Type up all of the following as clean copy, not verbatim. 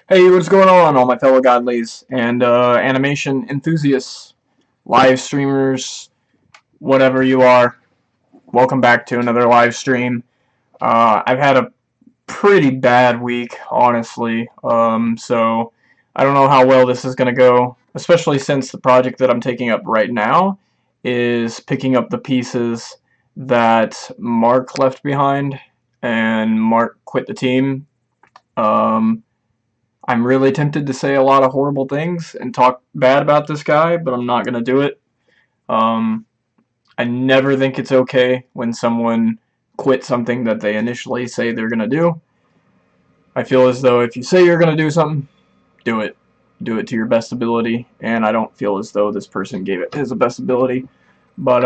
Hey, what's going on, all my fellow godlies and animation enthusiasts, live streamers, whatever you are? Welcome back to another live stream. I've had a pretty bad week, honestly, so I don't know how well this is going to go, especially since the project that I'm taking up right now is picking up the pieces that Mark left behind, and Mark quit the team. Um, I'm really tempted to say a lot of horrible things and talk bad about this guy, but I'm not going to do it. Um, I never think it's okay when someone quits something that they initially say they're going to do. I feel as though if you say you're going to do something, do it. Do it to your best ability, and I don't feel as though this person gave it his best ability. But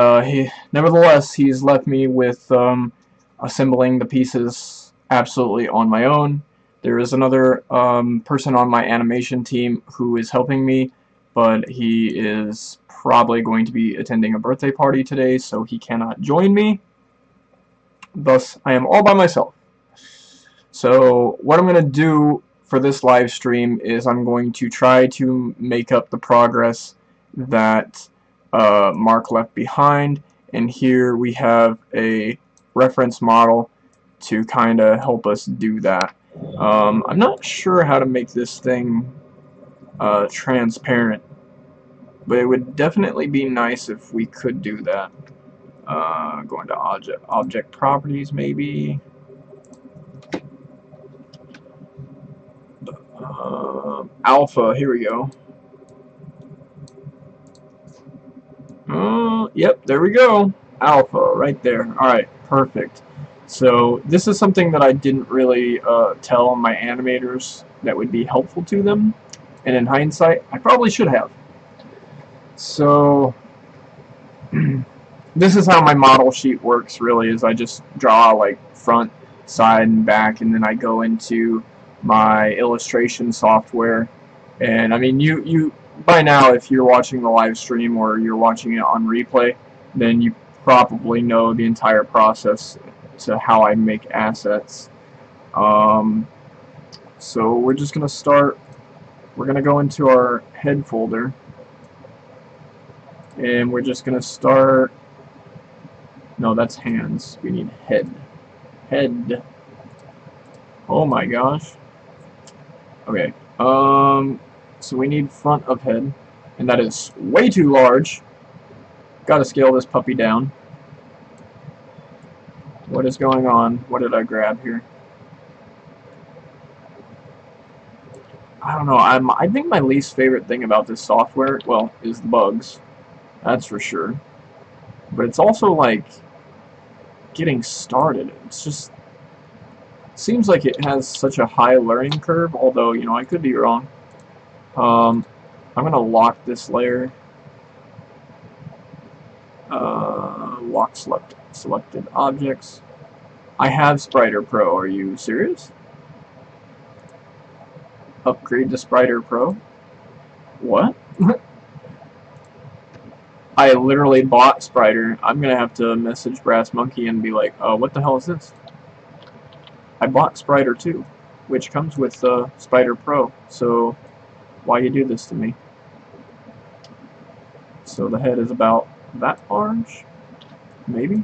nevertheless, he's left me with assembling the pieces absolutely on my own. There is another person on my animation team who is helping me, but he is probably going to be attending a birthday party today, so he cannot join me. Thus, I am all by myself. So what I'm going to do for this live stream is I'm going to try to make up the progress that Mark left behind, and here we have a reference model to kind of help us do that. I'm not sure how to make this thing transparent, but it would definitely be nice if we could do that. Going to object properties, maybe. Alpha, here we go. Yep, there we go. Alpha, right there. Alright, perfect. So, this is something that I didn't really tell my animators that would be helpful to them. And in hindsight, I probably should have. So, this is how my model sheet works, really, is I just draw, like, front, side, and back, and then I go into my illustration software. And, I mean, you by now, if you're watching the live stream or you're watching it on replay, then you probably know the entire process to how I make assets. So we're just going to start, we're going to go into our head folder, and we're just going to start, no, that's hands, we need head. Head. Oh my gosh. Okay, so we need front of head, and that is way too large. Gotta scale this puppy down. What is going on? What did I grab here? I don't know. I think my least favorite thing about this software, well, is the bugs. That's for sure. But it's also like getting started. It's just seems like it has such a high learning curve, although, you know, I could be wrong. I'm gonna lock this layer. Lock selected objects. I have Spriter Pro. Are you serious? Upgrade to Spriter Pro? What? I literally bought Spriter. I'm gonna have to message Brass Monkey and be like, what the hell is this? I bought Spriter too, which comes with Spriter Pro, so why you do this to me? So the head is about that large? Maybe?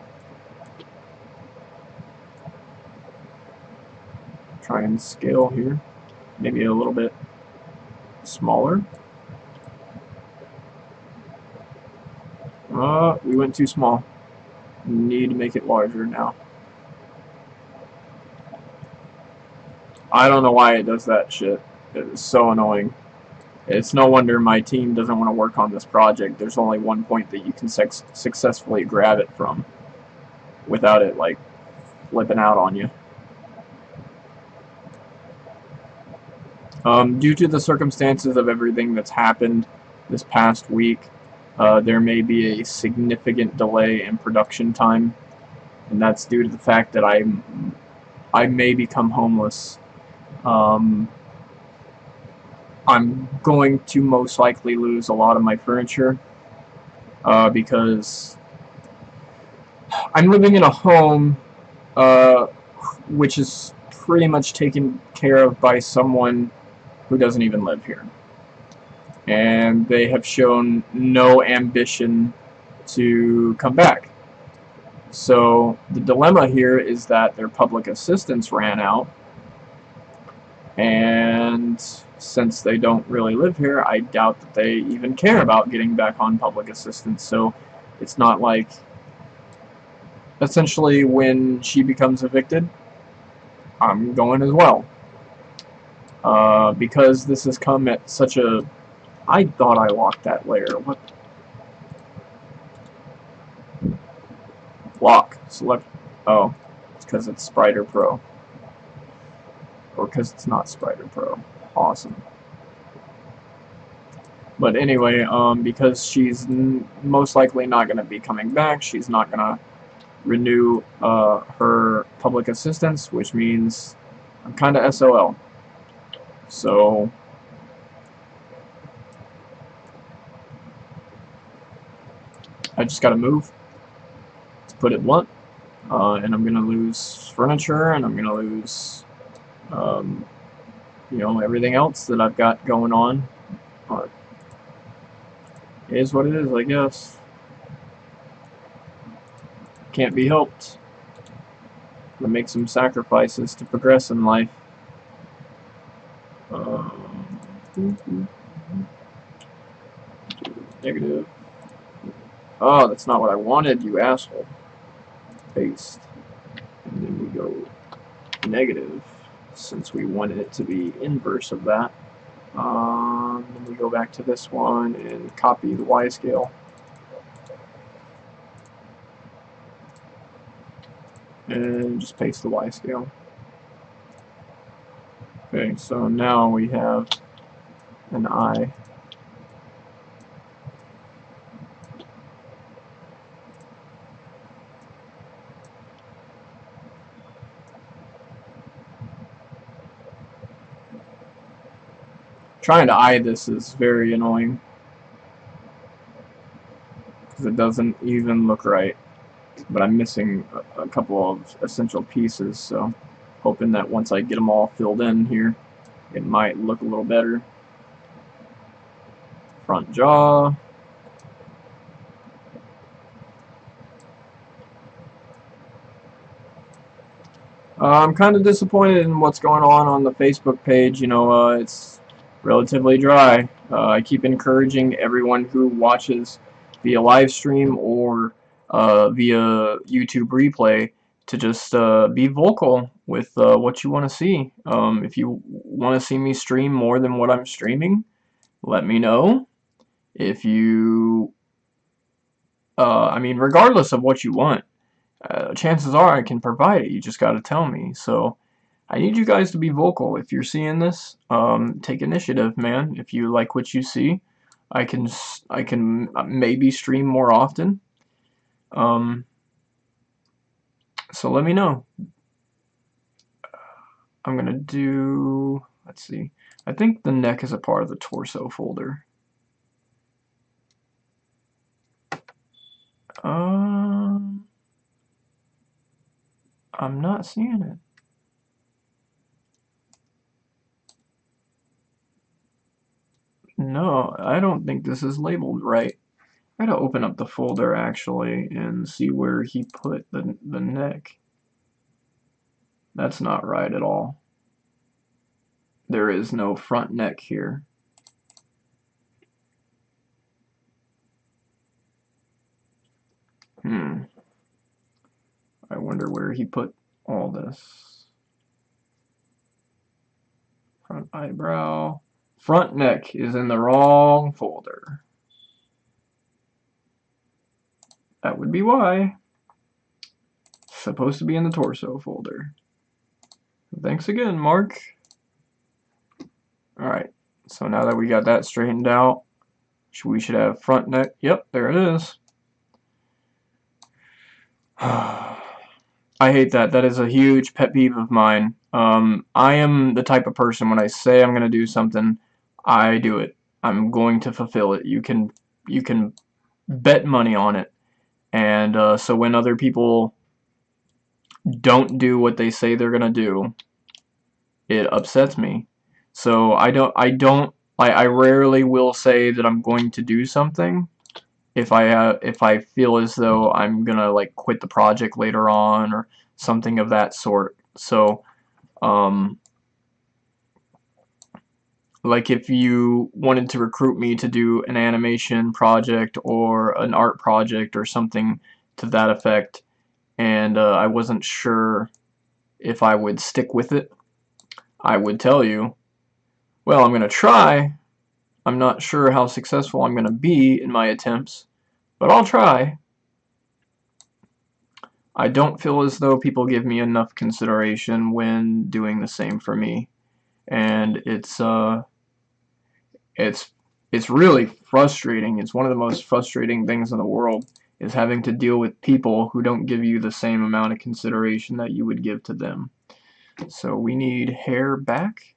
Try and scale here. Maybe a little bit smaller. We went too small. Need to make it larger now. I don't know why it does that shit. It is so annoying. It's no wonder my team doesn't want to work on this project. There's only one point that you can successfully grab it from without it, like, flipping out on you. Due to the circumstances of everything that's happened this past week, there may be a significant delay in production time, and that's due to the fact that I may become homeless. I'm going to most likely lose a lot of my furniture because I'm living in a home which is pretty much taken care of by someone who doesn't even live here. And they have shown no ambition to come back. So the dilemma here is that their public assistance ran out, and since they don't really live here, I doubt that they even care about getting back on public assistance. So it's not like, essentially, when she becomes evicted, I'm going as well. Because this has come at such a... I thought I locked that layer. What? Lock. Select... Oh. It's because it's Spriter Pro. Or because it's not Spriter Pro. Awesome. But anyway, because she's most likely not going to be coming back, she's not going to renew her public assistance, which means I'm kind of SOL. So I just got to move, to put it blunt, and I'm going to lose furniture, and I'm going to lose, you know, everything else that I've got going on. It is what it is, I guess. Can't be helped. I'm gonna make some sacrifices to progress in life. Negative. Oh, that's not what I wanted, you asshole. Paste. And then we go negative, since we wanted it to be inverse of that. Then we go back to this one and copy the Y scale. And just paste the Y scale. Okay, so now we have an I. Trying to eye this is very annoying, because it doesn't even look right. But I'm missing a couple of essential pieces, so hoping that once I get them all filled in here, it might look a little better. Front jaw. I'm kind of disappointed in what's going on the Facebook page. You know, it's relatively dry. I keep encouraging everyone who watches via live stream or via YouTube replay to just be vocal with what you want to see. If you want to see me stream more than what I'm streaming, let me know. If you, I mean, regardless of what you want, chances are I can provide it. You just got to tell me. So I need you guys to be vocal. If you're seeing this, take initiative, man. If you like what you see, I can maybe stream more often. So let me know. I'm gonna do, let's see, I think the neck is a part of the torso folder. I'm not seeing it. No, I don't think this is labeled right. I gotta open up the folder actually and see where he put the neck. That's not right at all. There is no front neck here. I wonder where he put all this. Front eyebrow. Front neck is in the wrong folder. That would be why. It's supposed to be in the torso folder. Thanks again, Mark. Alright, so now that we got that straightened out, we should have front neck. Yep, there it is. I hate that. That is a huge pet peeve of mine. I am the type of person, when I say I'm going to do something, I do it. I'm going to fulfill it. You can bet money on it. And so when other people don't do what they say they're going to do, it upsets me. So I rarely will say that I'm going to do something if I feel as though I'm gonna like quit the project later on or something of that sort. So um, like if you wanted to recruit me to do an animation project or an art project or something to that effect, and I wasn't sure if I would stick with it, I would tell you, well, I'm gonna try. I'm not sure how successful I'm gonna be in my attempts, but I'll try. I don't feel as though people give me enough consideration when doing the same for me, and it's it's really frustrating. It's one of the most frustrating things in the world is having to deal with people who don't give you the same amount of consideration that you would give to them. So we need hair back.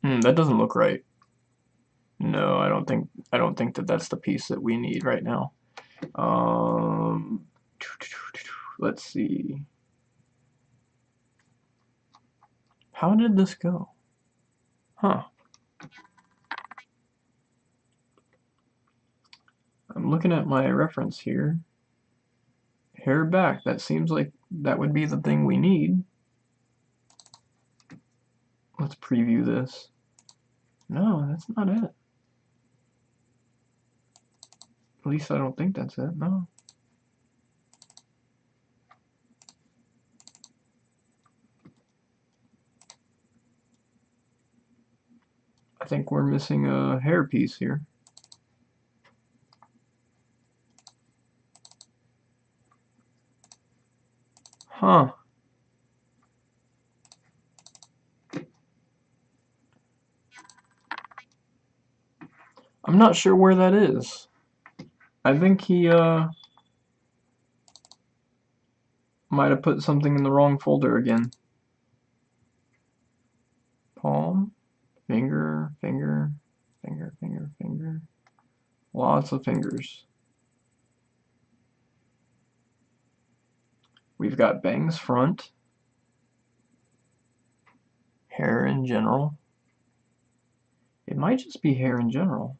That doesn't look right. No, I don't think that that's the piece that we need right now. Um, let's see. How did this go? Huh. I'm looking at my reference here. Hair back. That seems like that would be the thing we need. Let's preview this. No, that's not it. At least I don't think that's it. No. I think we're missing a hair piece here. Huh. I'm not sure where that is. I think he might have put something in the wrong folder again. Palm, finger, finger, finger, finger, finger. Lots of fingers. We've got bangs front, hair in general. It might just be hair in general.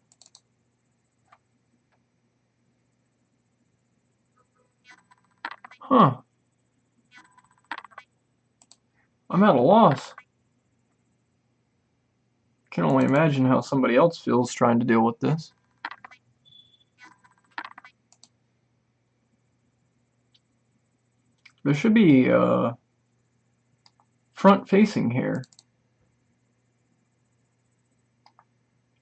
Huh. I'm at a loss. Can only imagine how somebody else feels trying to deal with this. There should be front-facing hair.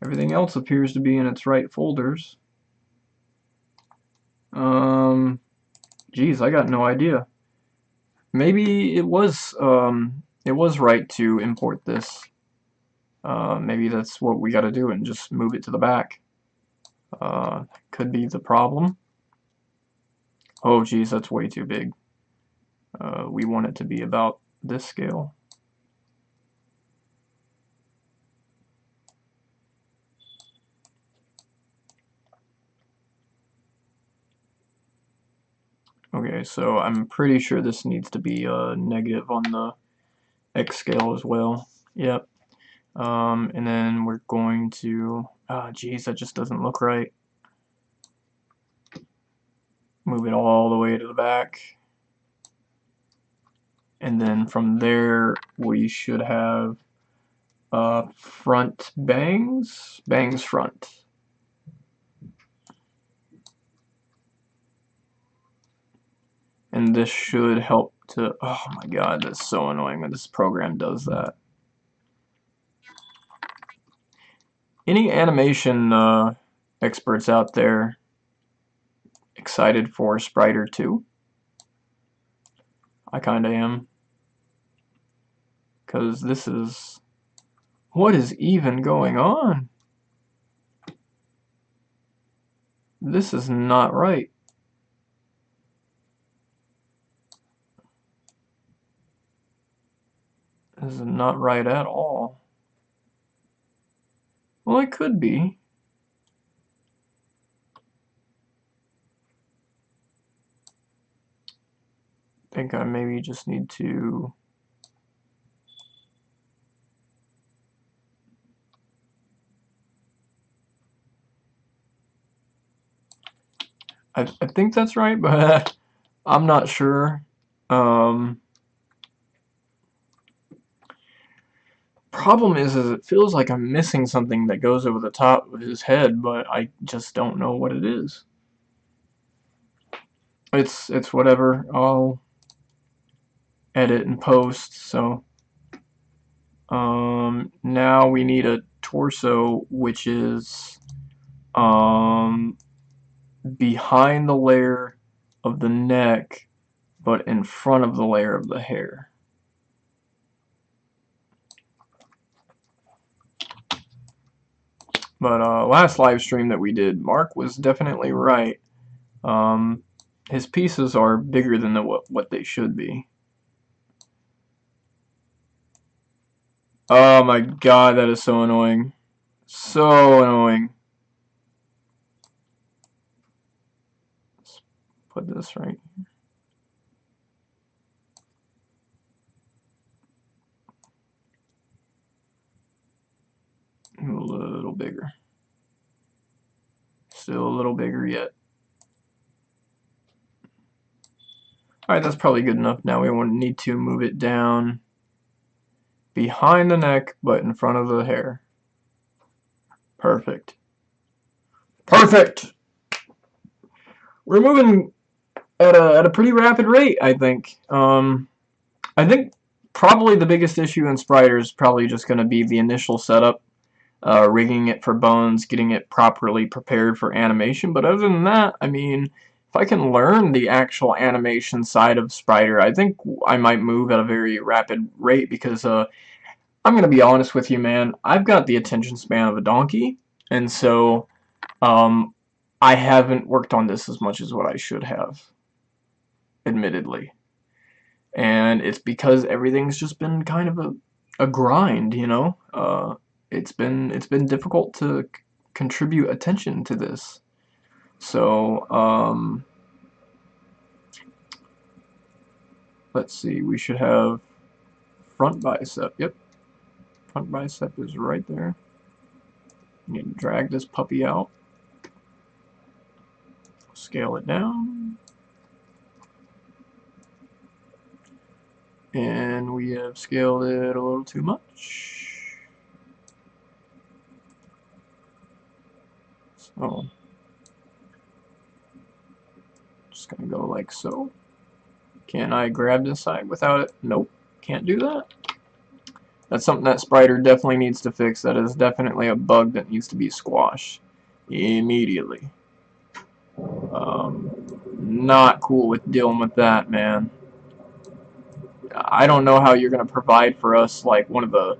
Everything else appears to be in its right folders. Geez, I got no idea. Maybe it was right to import this. Maybe that's what we got to do and just move it to the back. Could be the problem. Oh, geez, that's way too big. We want it to be about this scale. Okay, so I'm pretty sure this needs to be negative on the X scale as well. Yep. And then we're going to, geez, that just doesn't look right. Move it all the way to the back. And then from there, we should have front bangs, bangs front. And this should help to, oh my god, that's so annoying when this program does that. Any animation experts out there excited for Spriter 2? I kinda am. Because this is... What is even going on? This is not right. This is not right at all. Well, it could be. I think I maybe just need to I think that's right, but I'm not sure. Problem is it feels like I'm missing something that goes over the top of his head, but I just don't know what it is. It's whatever. I'll edit and post. So now we need a torso which is behind the layer of the neck, but in front of the layer of the hair. But last live stream that we did, Mark was definitely right. His pieces are bigger than what they should be. Oh my god, that is so annoying. So annoying. Let's put this right here. A little bigger. Still a little bigger yet. Alright, that's probably good enough. Now we won't need to move it down behind the neck, but in front of the hair. Perfect. Perfect! We're moving at a pretty rapid rate, I think. I think probably the biggest issue in Spriter is probably just going to be the initial setup. Rigging it for bones, getting it properly prepared for animation. But other than that, I mean, if I can learn the actual animation side of Spriter, I think I might move at a very rapid rate because I'm going to be honest with you, man. I've got the attention span of a donkey, and so I haven't worked on this as much as what I should have, admittedly. And it's because everything's just been kind of a grind, you know? It's been difficult to contribute attention to this. So let's see, we should have front bicep. Yep, front bicep is right there. You need to drag this puppy out, scale it down, and we have scaled it a little too much. So just gonna go like so. Can I grab this side without it? Nope, can't do that. That's something that Spriter definitely needs to fix. That is definitely a bug that needs to be squashed immediately. Not cool with dealing with that, man. I don't know how you're going to provide for us like one of the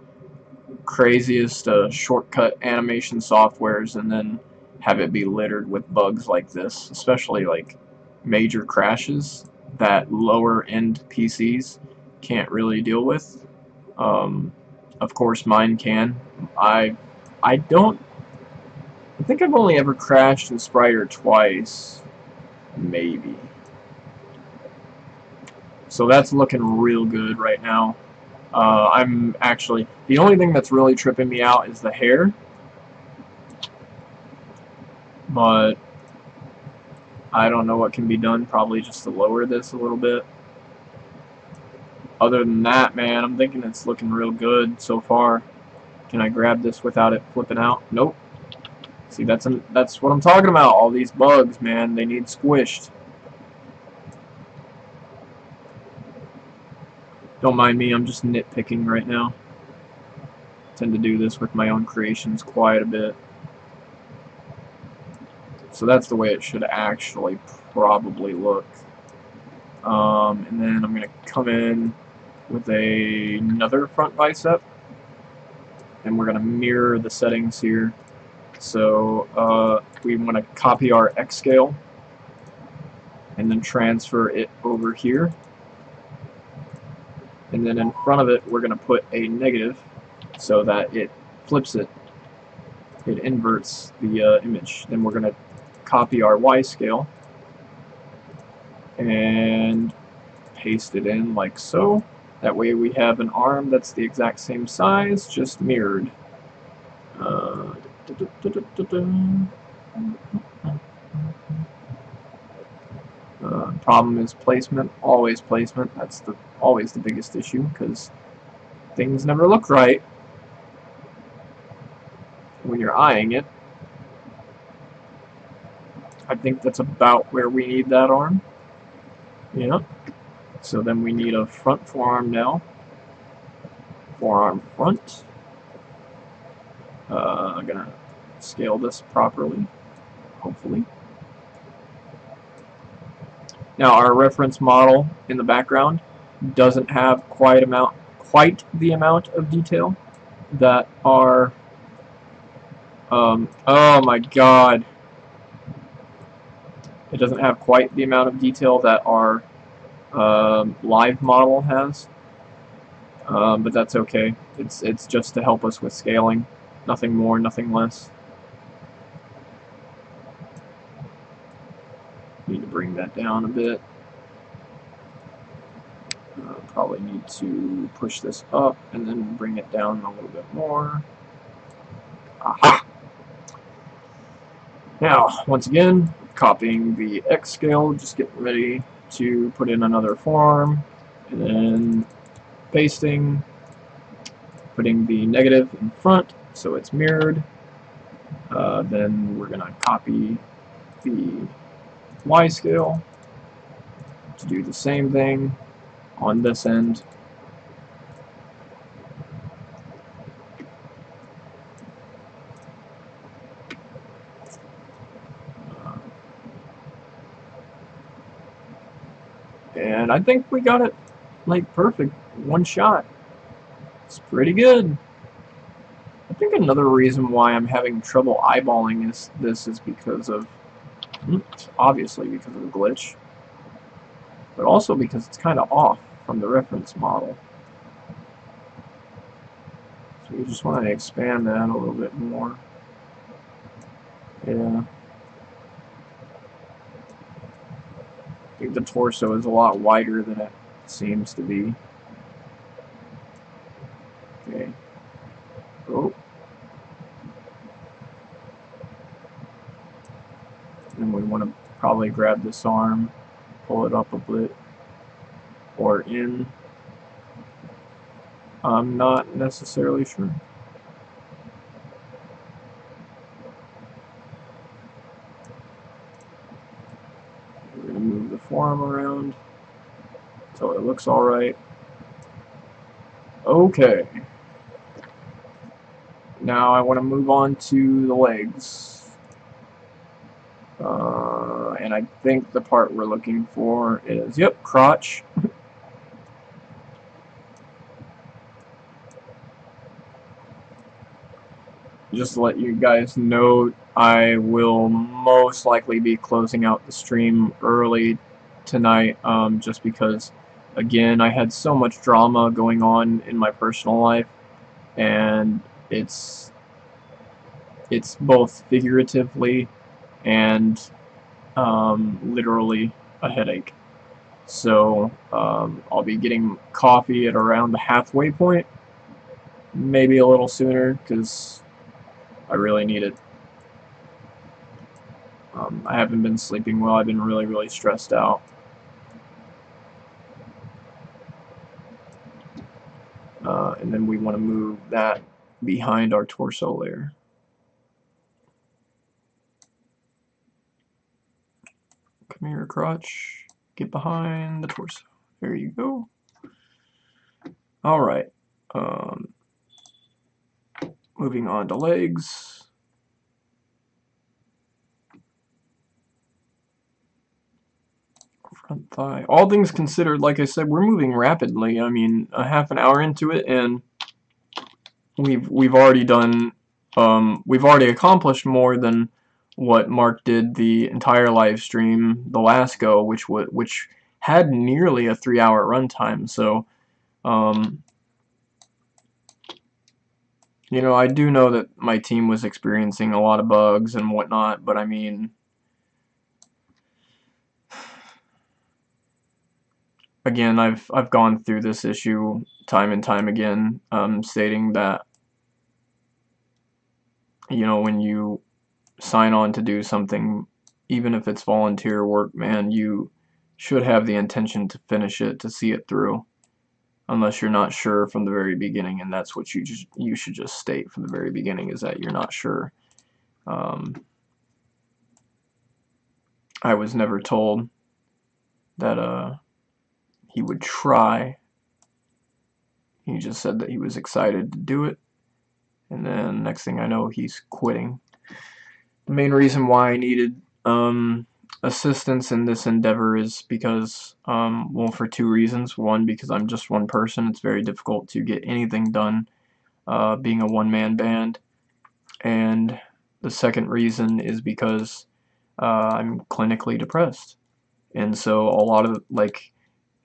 craziest shortcut animation softwares and then have it be littered with bugs like this, especially like major crashes that lower end PCs can't really deal with. Of course mine can. I think I've only ever crashed in Spriter twice, maybe. So that's looking real good right now. I'm actually, the only thing that's really tripping me out is the hair. But I don't know what can be done, probably just to lower this a little bit. Other than that, man, I'm thinking it's looking real good so far. Can I grab this without it flipping out? Nope. See, that's what I'm talking about. All these bugs, man, they need squished. Don't mind me, I'm just nitpicking right now. I tend to do this with my own creations quite a bit. So that's the way it should actually probably look. And then I'm going to come in with another front bicep. And we're going to mirror the settings here. So we want to copy our X scale and then transfer it over here. And then in front of it, we're going to put a negative so that it flips it. It inverts the image. Then we're going to copy our Y scale and paste it in like so. That way we have an arm that's the exact same size, just mirrored. Problem is placement, always placement. That's always the biggest issue, because things never look right when you're eyeing it. I think that's about where we need that arm. Yeah. So then we need a front forearm now. Forearm front. I'm gonna scale this properly, hopefully. Now our reference model in the background doesn't have quite the amount of detail that our oh my god, it doesn't have quite the amount of detail that our live model has, but that's okay. It's just to help us with scaling, nothing more, nothing less. Need to bring that down a bit. Probably need to push this up and then bring it down a little bit more. Aha! Now, once again, copying the X scale, just getting ready to put in another forearm, and then pasting, putting the negative in front so it's mirrored. Then we're going to copy the Y scale to do the same thing on this end. And I think we got it like perfect, one shot. It's pretty good. I think another reason why I'm having trouble eyeballing this is because of, obviously because of the glitch, but also because it's kind of off from the reference model. So we just want to expand that a little bit more. Yeah. I think the torso is a lot wider than it seems to be. Okay. Oh. And we want to probably grab this arm, pull it up a bit, or in. I'm not necessarily sure. We're going to move the forearm around so it looks alright. Okay. Now I want to move on to the legs. And I think the part we're looking for is, yep, crotch. Just to let you guys know, I will most likely be closing out the stream early tonight, just because, again, I had so much drama going on in my personal life, and it's both figuratively and literally a headache. So I'll be getting coffee at around the halfway point, maybe a little sooner, because I really need it. I haven't been sleeping well. I've been really stressed out. And then we want to move that behind our torso layer. Come here, crotch. Get behind the torso. There you go. Alright. Moving on to legs. Front thigh. All things considered, like I said, we're moving rapidly. I mean, a half an hour into it, and we've already done we've already accomplished more than what Mark did the entire live stream the last go, which had nearly a 3-hour runtime. So you know, I do know that my team was experiencing a lot of bugs and whatnot, but I mean, again, I've gone through this issue time and time again, stating that, you know, when you sign on to do something, even if it's volunteer work, man, you should have the intention to finish it, to see it through, unless you're not sure from the very beginning, and that's what you should just state from the very beginning, is that you're not sure. I was never told that he would try. He just said that he was excited to do it, and then next thing I know, he's quitting. The main reason why I needed assistance in this endeavor is because, well, for two reasons. One, because I'm just one person. It's very difficult to get anything done being a one-man band. And the second reason is because I'm clinically depressed. And so a lot of, like,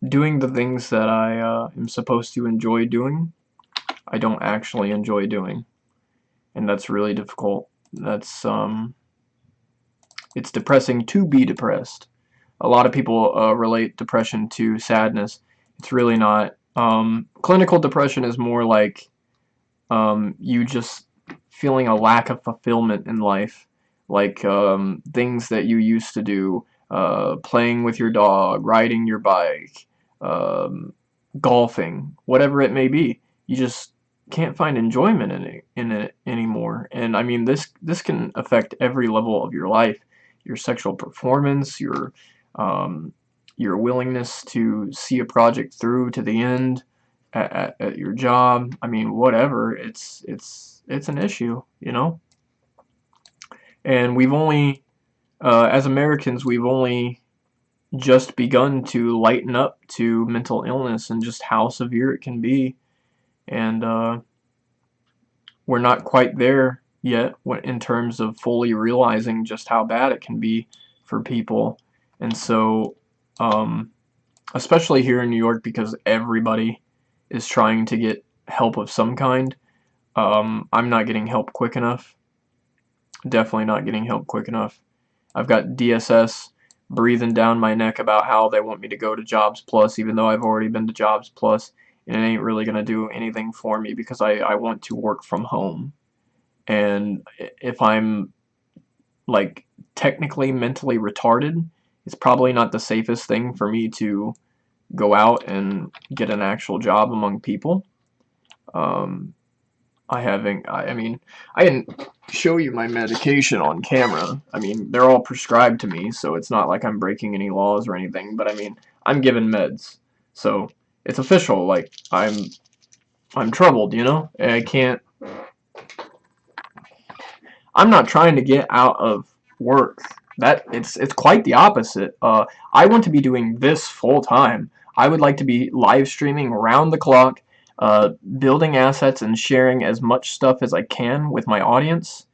doing the things that I am supposed to enjoy doing, I don't actually enjoy doing. And that's really difficult. That's, it's depressing to be depressed. A lot of people relate depression to sadness. It's really not. Clinical depression is more like you just feeling a lack of fulfillment in life, like things that you used to do, playing with your dog, riding your bike, golfing, whatever it may be. You just can't find enjoyment in it anymore. And I mean, this can affect every level of your life, your sexual performance, your willingness to see a project through to the end at your job. I mean, whatever. It's an issue, you know. And we've only, as Americans, we've only just begun to lighten up to mental illness and just how severe it can be. And we're not quite there yet in terms of fully realizing just how bad it can be for people. And so, especially here in New York, because everybody is trying to get help of some kind, I'm not getting help quick enough. Definitely not getting help quick enough. I've got DSS breathing down my neck about how they want me to go to Jobs Plus, even though I've already been to Jobs Plus, and it ain't really going to do anything for me because I want to work from home. And if I'm, like, technically mentally retarded, it's probably not the safest thing for me to go out and get an actual job among people. I mean, I didn't show you my medication on camera. I mean, they're all prescribed to me, so it's not like I'm breaking any laws or anything, but I mean, I'm given meds. So, it's official, like, I'm troubled, you know? And I'm not trying to get out of work. It's quite the opposite. I want to be doing this full time. I would like to be live streaming around the clock, building assets and sharing as much stuff as I can with my audience,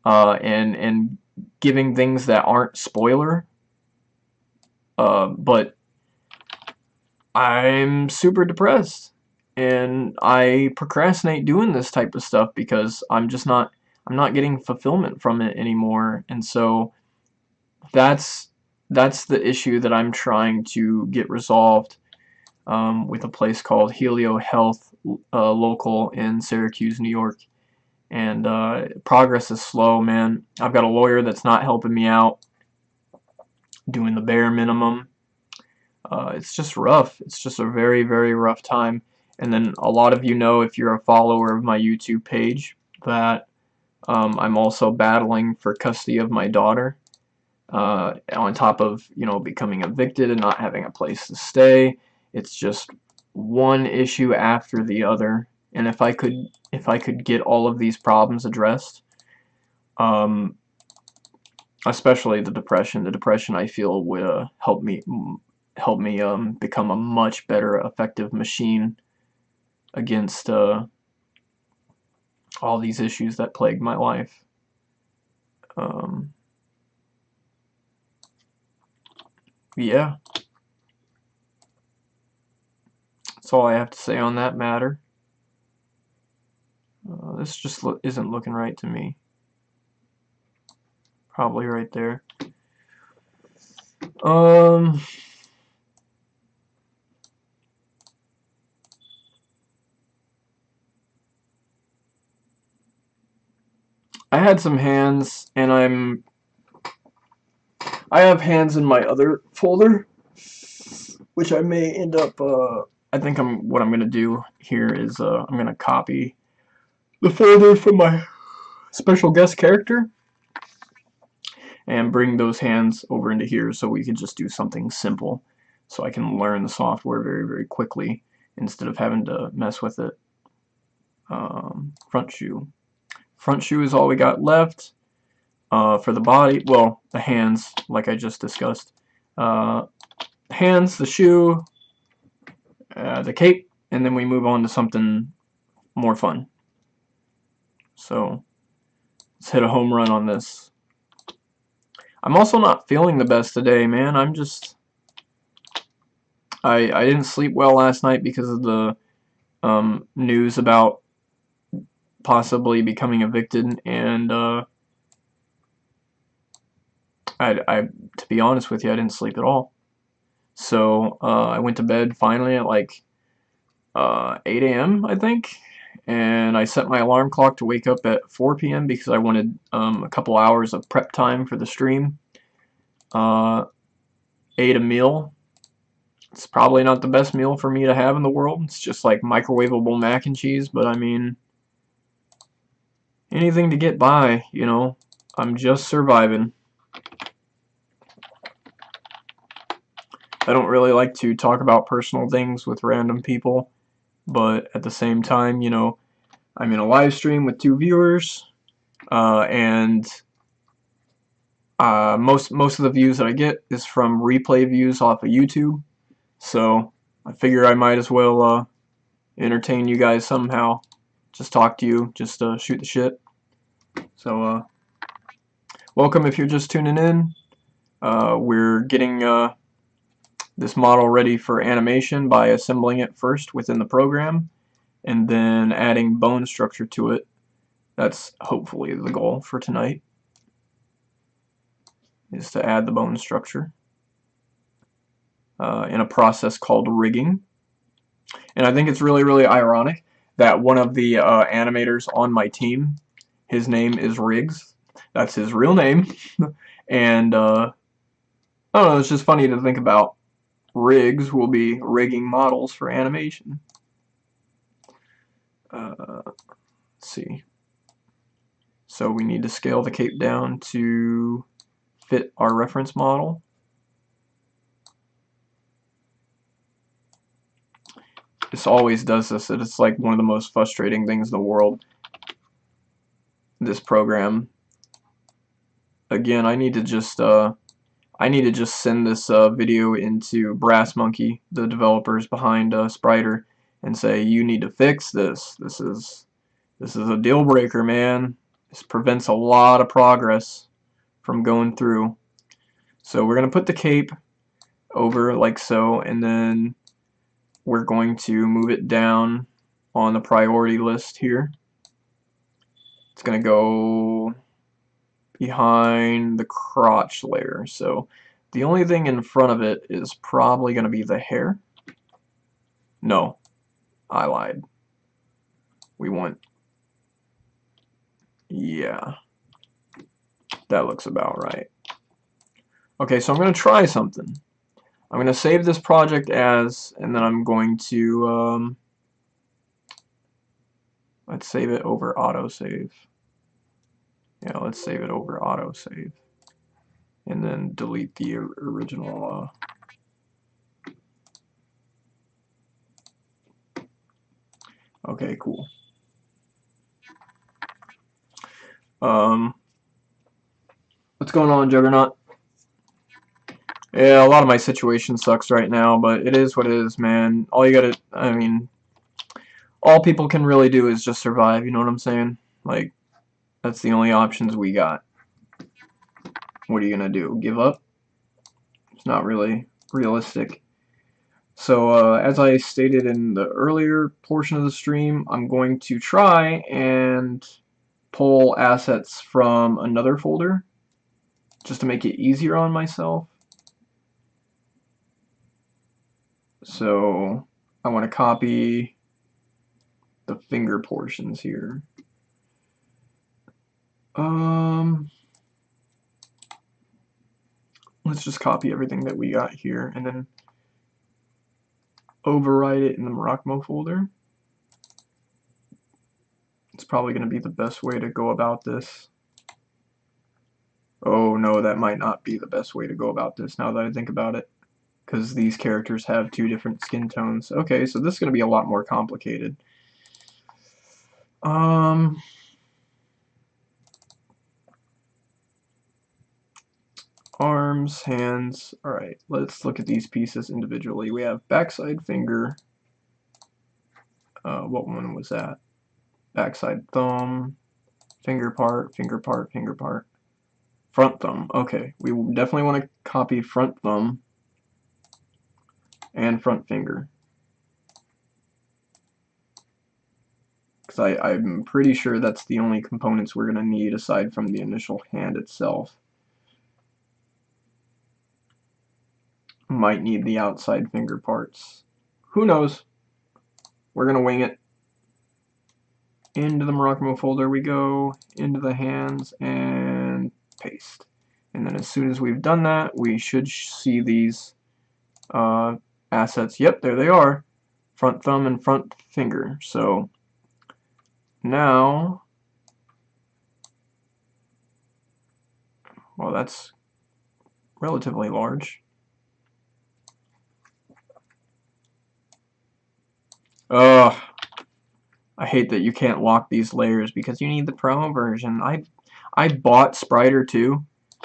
and giving things that aren't spoiler. But I'm super depressed, and I procrastinate doing this type of stuff because I'm not getting fulfillment from it anymore. And so that's the issue that I'm trying to get resolved with a place called Helio Health Local in Syracuse, New York. And progress is slow, man. I've got a lawyer that's not helping me out, doing the bare minimum. It's just rough. It's just a very, very rough time. And then a lot of you know, if you're a follower of my YouTube page, that I'm also battling for custody of my daughter, on top of, you know, becoming evicted and not having a place to stay. It's just one issue after the other. And if I could get all of these problems addressed, especially the depression I feel would help me become a much better effective machine against all these issues that plague my life. Yeah, that's all I have to say on that matter. This just isn't looking right to me. Probably right there. I had some hands, and I have hands in my other folder. which I may end up, I think what I'm gonna do here is, I'm gonna copy the folder from my special guest character and bring those hands over into here so we could just do something simple so I can learn the software very, very quickly instead of having to mess with it. Front shoe. Front shoe is all we got left. For the body, well, the hands, like I just discussed. Hands, the shoe, the cape, and then we move on to something more fun. So let's hit a home run on this. I'm also not feeling the best today, man. I'm just... I didn't sleep well last night because of the news about possibly becoming evicted, and to be honest with you, I didn't sleep at all. So I went to bed finally at like 8 a.m. I think, and I set my alarm clock to wake up at 4 p.m. because I wanted a couple hours of prep time for the stream. Ate a meal. It's probably not the best meal for me to have in the world. It's just like microwavable mac and cheese, but I mean, anything to get by, you know. I'm just surviving. I don't really like to talk about personal things with random people, but at the same time, you know, I'm in a live stream with 2 viewers, and most of the views that I get is from replay views off of YouTube. So I figure I might as well entertain you guys somehow. Just talk to you, just shoot the shit. So welcome if you're just tuning in. We're getting this model ready for animation by assembling it first within the program and then adding bone structure to it. That's hopefully the goal for tonight, is to add the bone structure in a process called rigging. And I think it's really, really ironic that one of the animators on my team, his name is Riggs. That's his real name. And I don't know, it's just funny to think about. Riggs will be rigging models for animation. Let's see. So we need to scale the cape down to fit our reference model. This always does this. It's like one of the most frustrating things in the world. This program. Again, I need to just send this video into Brass Monkey, the developers behind Spriter, and say, you need to fix this. This is a deal breaker, man. This prevents a lot of progress from going through. So we're going to put the cape over like so, and then we're going to move it down on the priority list here. It's going to go behind the crotch layer. So the only thing in front of it is probably going to be the hair. No, I lied. We want... yeah, that looks about right. Okay, so I'm going to try something. I'm going to save this project as, and then I'm going to, let's save it over autosave. Yeah, let's save it over autosave. And then delete the original, okay, cool. What's going on, Juggernaut? Yeah, a lot of my situation sucks right now, but it is what it is, man. All you gotta, I mean, all people can really do is just survive, you know what I'm saying? Like, that's the only options we got. What are you gonna do? Give up? It's not really realistic. So, as I stated in the earlier portion of the stream, I'm going to try and pull assets from another folder just to make it easier on myself. So I want to copy the finger portions here. Let's just copy everything that we got here, and then override it in the Murakumo folder. It's probably going to be the best way to go about this. Oh no, that might not be the best way to go about this now that I think about it, because these characters have 2 different skin tones. Okay, so this is going to be a lot more complicated. Arms, hands. Alright, let's look at these pieces individually. We have backside finger. What one was that? Backside thumb, finger part, finger part, finger part. Front thumb. Okay, we definitely want to copy front thumb and front finger. Because I'm pretty sure that's the only components we're going to need aside from the initial hand itself. Might need the outside finger parts. Who knows? We're going to wing it. Into the Murakumo folder we go, into the hands, and paste. And then as soon as we've done that, we should see these assets. Yep, there they are. Front thumb and front finger. So now, well, that's relatively large. Ugh. I hate that you can't lock these layers because you need the Pro version. I bought Spriter 2,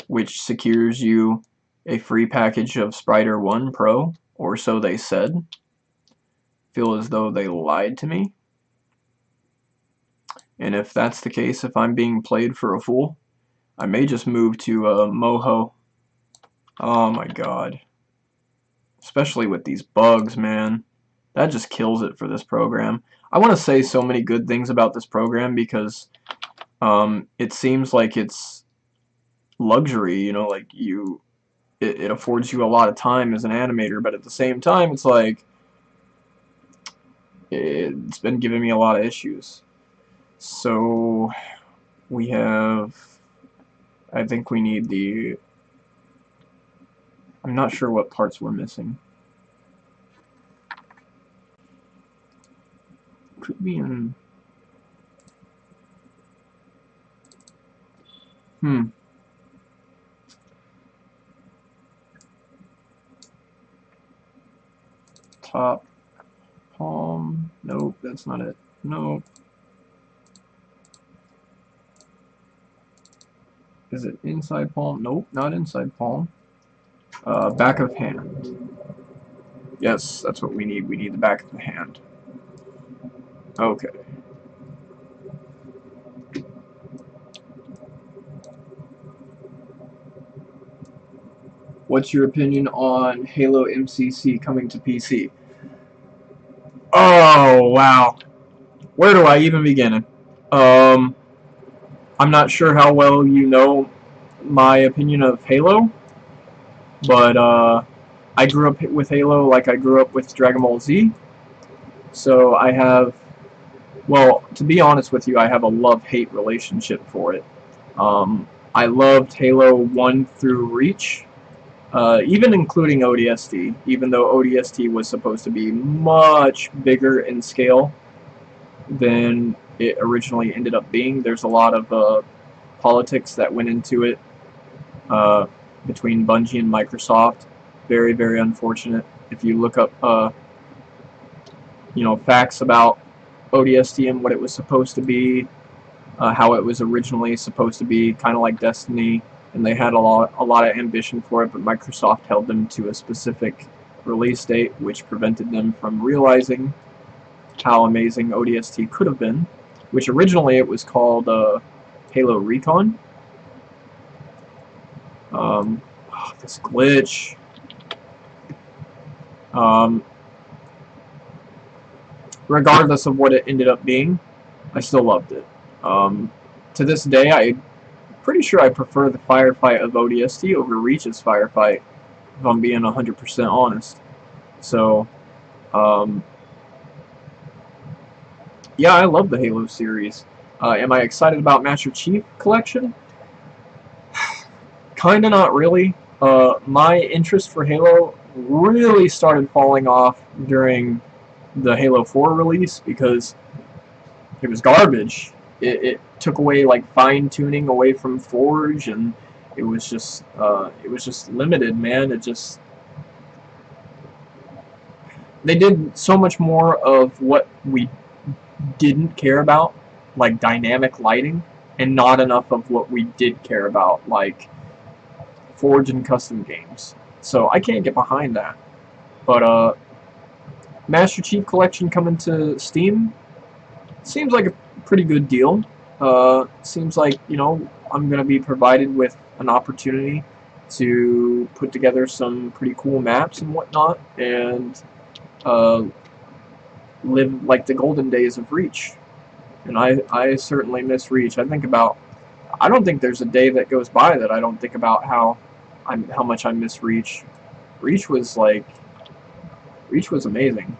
which secures you a free package of Spriter 1 Pro, or so they said. Feel as though they lied to me. And if that's the case, if I'm being played for a fool, I may just move to Moho. Oh my god. Especially with these bugs, man. That just kills it for this program. I want to say so many good things about this program because it seems like it's luxury, you know, like it affords you a lot of time as an animator, but at the same time it's like it's been giving me a lot of issues. So we have, I think we need the, I'm not sure what parts we're missing. Could be in, top palm, nope, that's not it, nope. Is it inside palm? Nope, not inside palm. Back of hand. Yes, that's what we need. We need the back of the hand. Okay. What's your opinion on Halo MCC coming to PC? Oh, wow. Where do I even begin? I'm not sure how well you know my opinion of Halo, but I grew up with Halo like I grew up with Dragon Ball Z. So I have, well, to be honest with you, I have a love-hate relationship for it. I loved Halo 1 through Reach, even including ODST, even though ODST was supposed to be much bigger in scale than it originally ended up being. There's a lot of politics that went into it between Bungie and Microsoft. Very, very unfortunate. If you look up, you know, facts about ODST and what it was supposed to be, how it was originally supposed to be, kind of like Destiny, and they had a lot of ambition for it, but Microsoft held them to a specific release date, which prevented them from realizing how amazing ODST could have been, which originally it was called Halo Recon. Oh, this glitch. Regardless of what it ended up being, I still loved it. To this day, I'm pretty sure I prefer the firefight of ODST over Reach's firefight, if I'm being 100% honest. So, yeah, I love the Halo series. Am I excited about Master Chief Collection? Kinda not really. My interest for Halo really started falling off during the Halo 4 release because it was garbage. It took away like fine tuning away from Forge, and it was just limited, man. It just they did so much more of what we didn't care about, like dynamic lighting, and not enough of what we did care about, like Forge and custom games. So I can't get behind that. But Master Chief Collection coming to Steam seems like a pretty good deal. Seems like, you know, I'm going to be provided with an opportunity to put together some pretty cool maps and whatnot, and live like the golden days of Reach. And I certainly miss Reach. I don't think there's a day that goes by that I don't think about how much I miss Reach. Reach was amazing.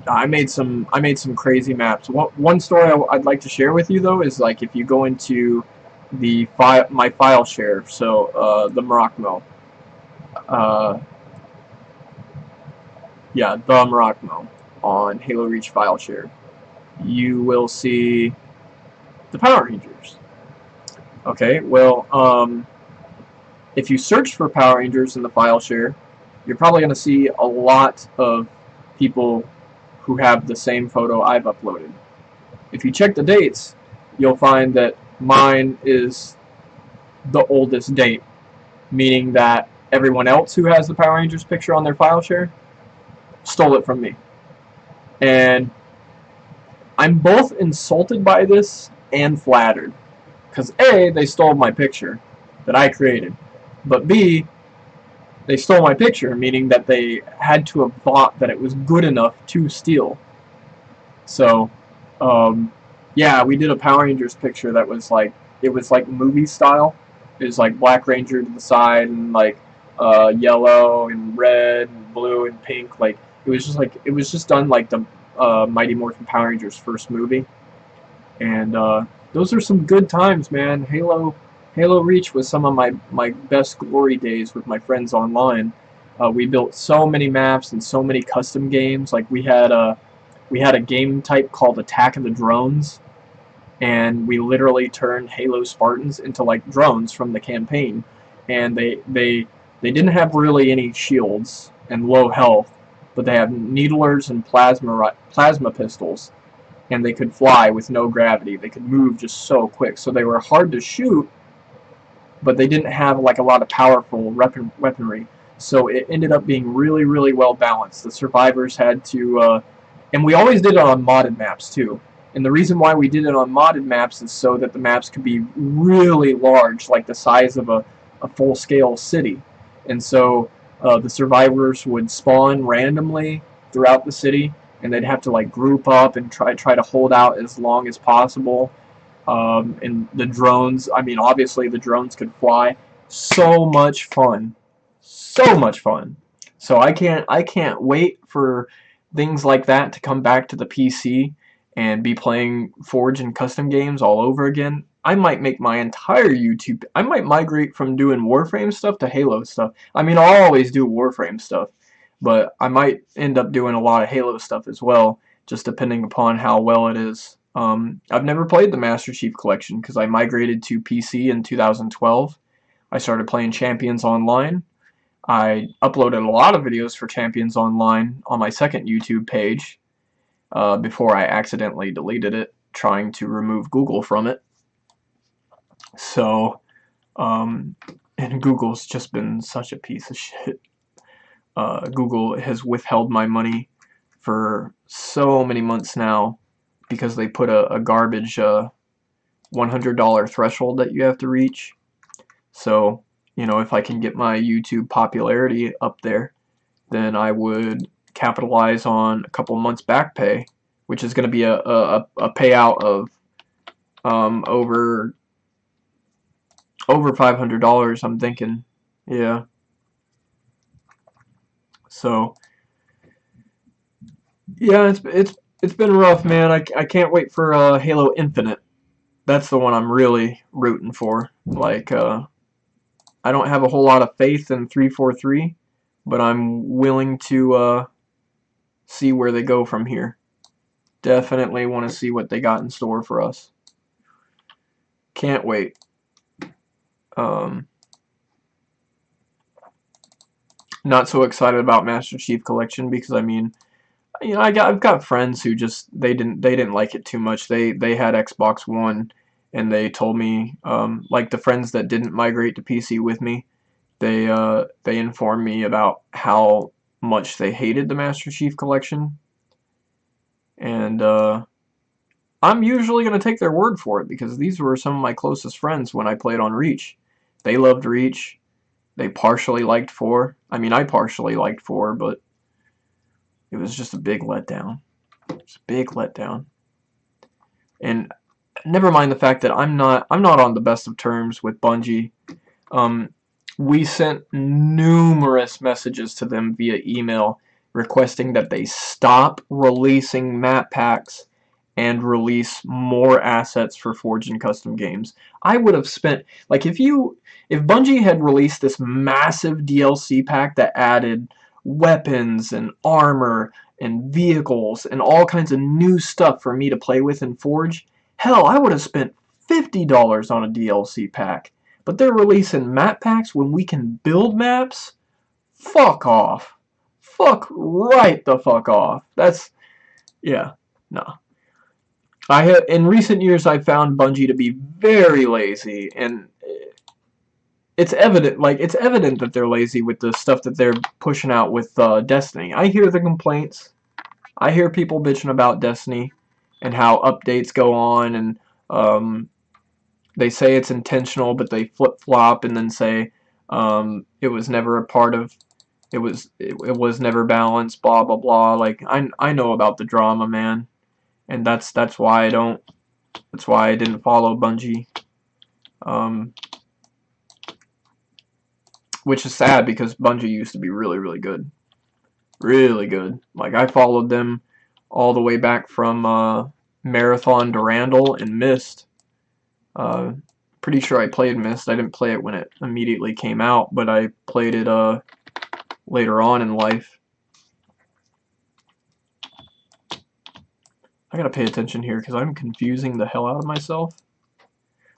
I made some crazy maps. One story I'd like to share with you though is like if you go into my file share, so the Murakumo, yeah, the Murakumo on Halo Reach file share, you will see the Power Rangers. Okay, well, if you search for Power Rangers in the file share, you're probably going to see a lot of people who have the same photo I've uploaded. If you check the dates, you'll find that mine is the oldest date, meaning that everyone else who has the Power Rangers picture on their file share stole it from me. And I'm both insulted by this and flattered. Because A, they stole my picture that I created, but B, they stole my picture, meaning that they had to have thought that it was good enough to steal. So, yeah, we did a Power Rangers picture that was like, it was like movie style. It was like Black Ranger to the side and like yellow and red and blue and pink. Like it was just done like the Mighty Morphin Power Rangers first movie. And those are some good times, man. Halo Reach was some of my best glory days with my friends online. We built so many maps and so many custom games. Like we had a game type called Attack of the Drones, and we literally turned Halo Spartans into like drones from the campaign. And they didn't have really any shields and low health, but they had needlers and plasma pistols. And they could fly with no gravity. They could move just so quick. So they were hard to shoot, but they didn't have like a lot of powerful weaponry. So it ended up being really, really well balanced. The survivors had to, and we always did it on modded maps too. And the reason why we did it on modded maps is so that the maps could be really large, like the size of a full-scale city. And so the survivors would spawn randomly throughout the city, and they'd have to like group up and try to hold out as long as possible. And the drones, I mean, obviously the drones could fly. So much fun, so much fun. So I can't wait for things like that to come back to the PC and be playing Forge and custom games all over again. I might make my entire YouTube. I might migrate from doing Warframe stuff to Halo stuff. I mean, I'll always do Warframe stuff, but I might end up doing a lot of Halo stuff as well, just depending upon how well it is. I've never played the Master Chief Collection because I migrated to PC in 2012. I started playing Champions Online. I uploaded a lot of videos for Champions Online on my second YouTube page before I accidentally deleted it, trying to remove Google from it. So, and Google's just been such a piece of shit. Google has withheld my money for so many months now because they put a garbage $100 threshold that you have to reach. So, you know, if I can get my YouTube popularity up there, then I would capitalize on a couple months back pay, which is going to be a payout of over $500, I'm thinking. Yeah. So yeah, it's been rough, man. I can't wait for Halo Infinite. That's the one I'm really rooting for. Like I don't have a whole lot of faith in 343, but I'm willing to see where they go from here. Definitely want to see what they got in store for us. Can't wait. Not so excited about Master Chief Collection because, I mean, you know, I've got friends who just they didn't like it too much. They had Xbox One, and they told me, like the friends that didn't migrate to PC with me, they informed me about how much they hated the Master Chief Collection, and I'm usually gonna take their word for it because these were some of my closest friends when I played on Reach. They loved Reach. They partially liked 4. I mean, I partially liked 4, but it was just a big letdown. It's a big letdown. And never mind the fact that I'm not on the best of terms with Bungie. We sent numerous messages to them via email requesting that they stop releasing map packs and release more assets for Forge and Custom Games. I would have spent, like, if Bungie had released this massive DLC pack that added weapons and armor and vehicles and all kinds of new stuff for me to play with in Forge, hell, I would have spent $50 on a DLC pack. But they're releasing map packs when we can build maps? Fuck off. Fuck right the fuck off. That's, yeah, no. In recent years, I've found Bungie to be very lazy, and it's evident that they're lazy with the stuff that they're pushing out with Destiny. I hear the complaints. I hear people bitching about Destiny and how updates go on, and they say it's intentional, but they flip-flop and then say it was never a part of, it was never balanced, blah blah blah. Like, I know about the drama, man, and that's why I didn't follow Bungie, which is sad because Bungie used to be really, really good. Really good. Like, I followed them all the way back from Marathon Durandal and Myst. Pretty sure I played Myst. I didn't play it when it immediately came out, but I played it later on in life. I gotta pay attention here because I'm confusing the hell out of myself.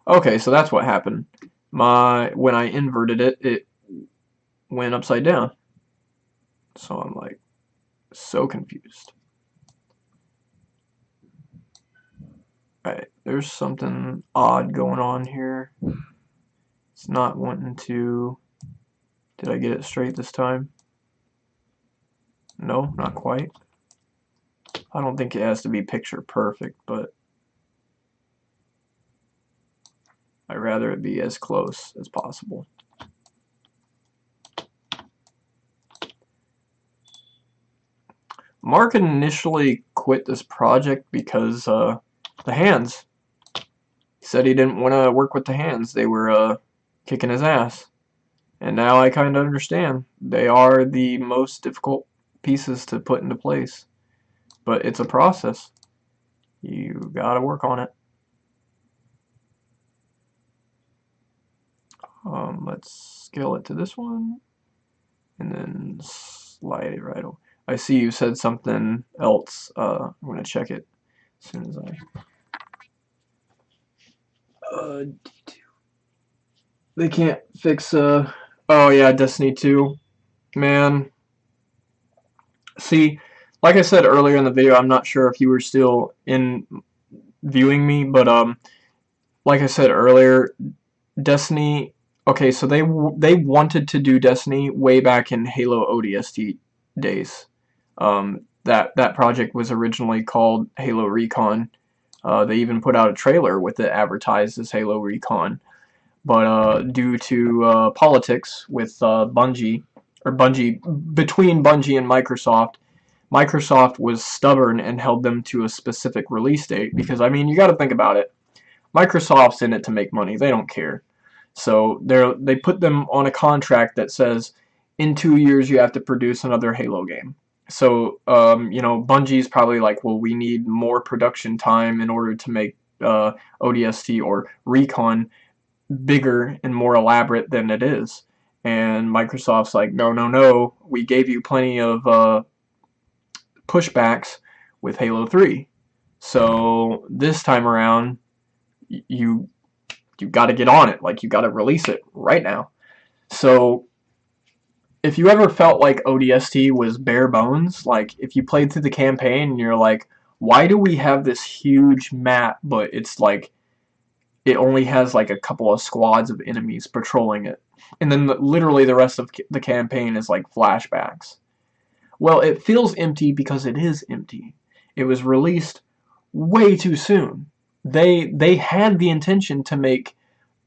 Okay, so that's what happened. When I inverted it, it went upside down. So I'm like so confused. Alright, there's something odd going on here. It's not wanting to... Did I get it straight this time? No, not quite. I don't think it has to be picture perfect, but I'd rather it be as close as possible. Mark initially quit this project because the hands. He said he didn't want to work with the hands. They were kicking his ass. And now I kind of understand. They are the most difficult pieces to put into place. But it's a process. You gotta work on it. Let's scale it to this one. And then slide it right over. I see you said something else. I'm going to check it as soon as I... D2. They can't fix... Oh yeah, Destiny 2. Man. See, like I said earlier in the video, I'm not sure if you were still viewing me, but like I said earlier, Destiny... Okay, so they wanted to do Destiny way back in Halo ODST days. That project was originally called Halo Recon. They even put out a trailer with it advertised as Halo Recon. But due to politics with between Bungie and Microsoft, Microsoft was stubborn and held them to a specific release date. Because, I mean, you got to think about it. Microsoft's in it to make money. They don't care. So they put them on a contract that says, in 2 years you have to produce another Halo game. So, you know, Bungie's probably like, well, we need more production time in order to make ODST or Recon bigger and more elaborate than it is. And Microsoft's like, no, no, no, we gave you plenty of pushbacks with Halo 3. So this time around, you got to get on it. Like, you got to release it right now. So if you ever felt like ODST was bare bones, like if you played through the campaign and you're like, why do we have this huge map, but it's like it only has like a couple of squads of enemies patrolling it, and then literally the rest of the campaign is like flashbacks. Well, it feels empty because it is empty. It was released way too soon. They had the intention to make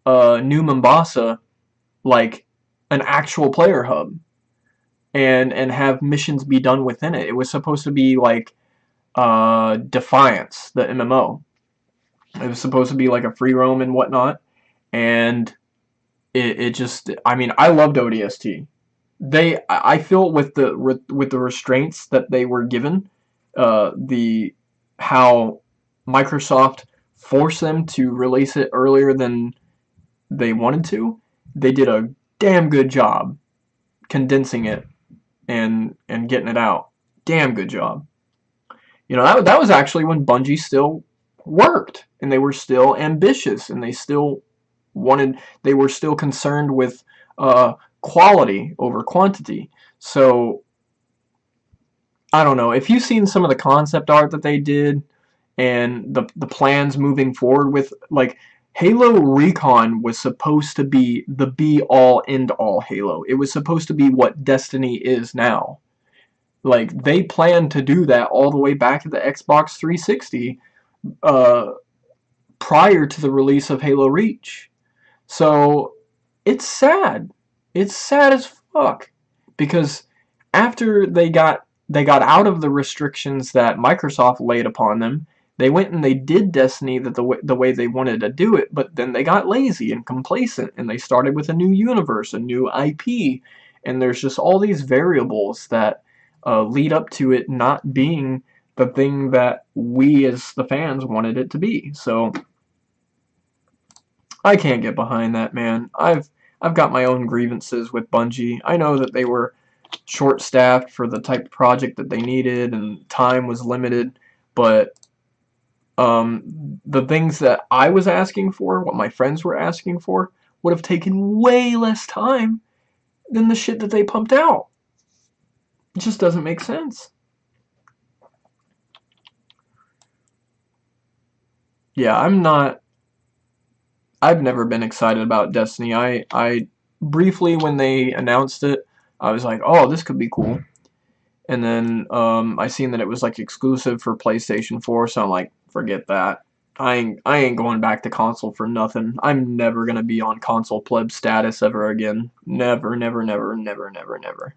New Mombasa like an actual player hub, and have missions be done within it. It was supposed to be like Defiance, the MMO. It was supposed to be like a free roam and whatnot, and it just, I mean, I loved ODST. I feel with the restraints that they were given, the how Microsoft forced them to release it earlier than they wanted to, they did a damn good job condensing it and getting it out. Damn good job. You know, that was actually when Bungie still worked, and they were still ambitious, and they were still concerned with quality over quantity. So I don't know if you've seen some of the concept art that they did and the plans moving forward with, like, Halo Recon was supposed to be the be all end all Halo. It was supposed to be what Destiny is now. Like, they planned to do that all the way back at the Xbox 360, uh, prior to the release of Halo Reach. So it's sad. It's sad as fuck, because after they got out of the restrictions that Microsoft laid upon them, they went and they did Destiny the way they wanted to do it, but then they got lazy and complacent, and they started with a new universe, a new IP, and there's just all these variables that lead up to it not being the thing that we as the fans wanted it to be. So I can't get behind that, man. I've got my own grievances with Bungie. I know that they were short-staffed for the type of project that they needed, and time was limited, but the things that I was asking for, what my friends were asking for, would have taken way less time than the shit that they pumped out. It just doesn't make sense. Yeah, I've never been excited about Destiny. I briefly, when they announced it, I was like, oh, this could be cool. And then I seen that it was like exclusive for PlayStation 4, so I'm like, forget that. I ain't going back to console for nothing. I'm never gonna be on console pleb status ever again. Never, never, never, never, never, never.